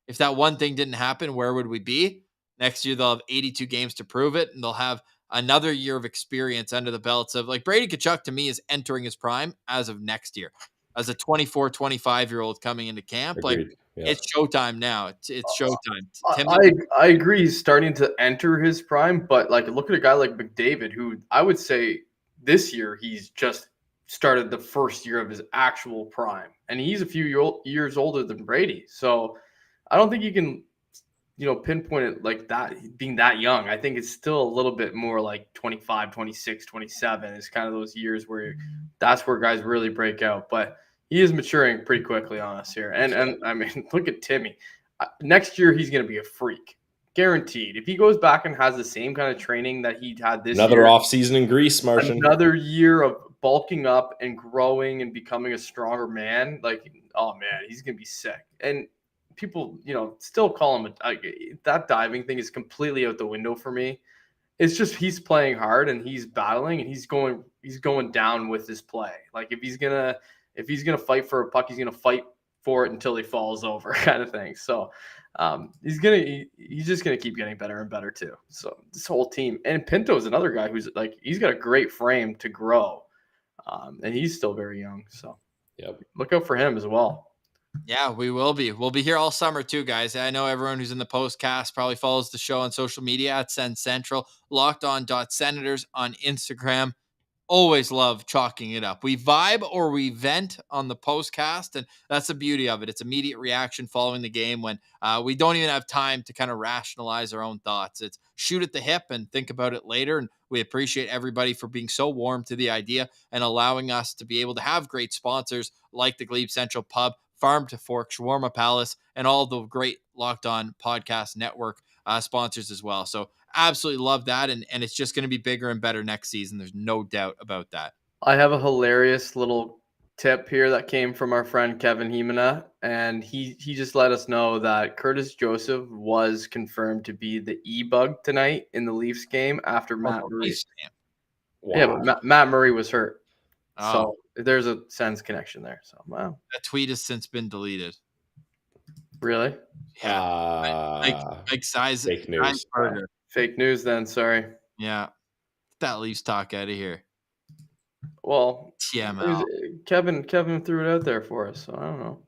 if that one thing didn't happen, where would we be? Next year, they'll have 82 games to prove it, and they'll have another year of experience under the belts of like Brady Tkachuk to me is entering his prime as of next year as a 24, 25-year-old coming into camp. Agreed. Like it's showtime now. It's showtime. I agree. He's starting to enter his prime, but like look at a guy like McDavid, who I would say this year he's just started the first year of his actual prime, and he's a few years older than Brady. So I don't think you can pinpoint it like that being that young. I think it's still a little bit more like 25, 26, 27 is kind of those years where that's where guys really break out. But he is maturing pretty quickly on us here. And I mean, look at Timmy. Next year, he's going to be a freak. Guaranteed. If he goes back and has the same kind of training that he had this another year. Another offseason in Greece, Martian. Another year of bulking up and growing and becoming a stronger man. Like, oh, man, he's going to be sick. And people, still call him that diving thing is completely out the window for me. It's just he's playing hard and he's battling and he's going down with his play. Like if he's gonna fight for a puck, he's gonna fight for it until he falls over kind of thing. So he's just gonna keep getting better and better too. So this whole team, and Pinto is another guy who's like, he's got a great frame to grow, and he's still very young. So look out for him as well. Yeah, we will be. We'll be here all summer too, guys. I know everyone who's in the Postcast probably follows the show on social media at Sen Central, LockedOn.Senators on Instagram. Always love chalking it up. We vibe or we vent on the Postcast, and that's the beauty of it. It's immediate reaction following the game when we don't even have time to kind of rationalize our own thoughts. It's shoot at the hip and think about it later. And we appreciate everybody for being so warm to the idea and allowing us to be able to have great sponsors like the Glebe Central Pub, Farm to Fork, Shawarma Palace, and all the great Locked On Podcast Network sponsors as well. So absolutely love that. And it's just going to be bigger and better next season. There's no doubt about that. I have a hilarious little tip here that came from our friend Kevin Himena, and he just let us know that Curtis Joseph was confirmed to be the E-bug tonight in the Leafs game after Matt Murray. Wow. Yeah, but Matt Murray was hurt. Oh. So there's a Sens connection there. So wow. That tweet has since been deleted. Really? Yeah. Like size. Fake news. Fake news then, sorry. Yeah. Get that Leafs talk out of here. Well, TML. Kevin threw it out there for us, so I don't know.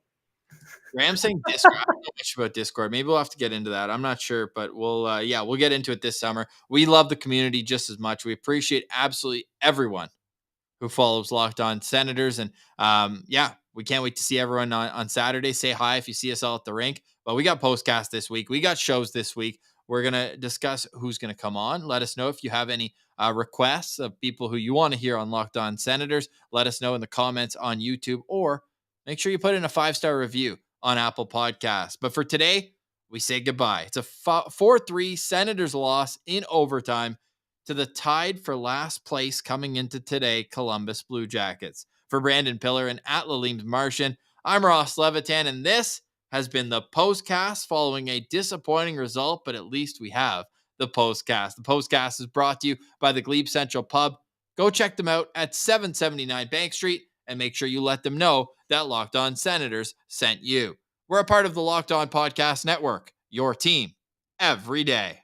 Graham's saying Discord. I don't know much about Discord. Maybe we'll have to get into that. I'm not sure, but we'll get into it this summer. We love the community just as much. We appreciate absolutely everyone who follows Locked On Senators. And we can't wait to see everyone on Saturday. Say hi if you see us all at the rink. But we got Postcast this week. We got shows this week. We're going to discuss who's going to come on. Let us know if you have any requests of people who you want to hear on Locked On Senators. Let us know in the comments on YouTube, or make sure you put in a 5-star review on Apple Podcasts. But for today, we say goodbye. It's a 4-3 Senators loss in overtime to the tied for last place coming into today Columbus Blue Jackets. For Brandon Pillar and at Laleem's Martian, I'm Ross Levitan, and this has been the Postcast following a disappointing result, but at least we have the Postcast. The Postcast is brought to you by the Glebe Central Pub. Go check them out at 779 Bank Street and make sure you let them know that Locked On Senators sent you. We're a part of the Locked On Podcast Network, your team every day.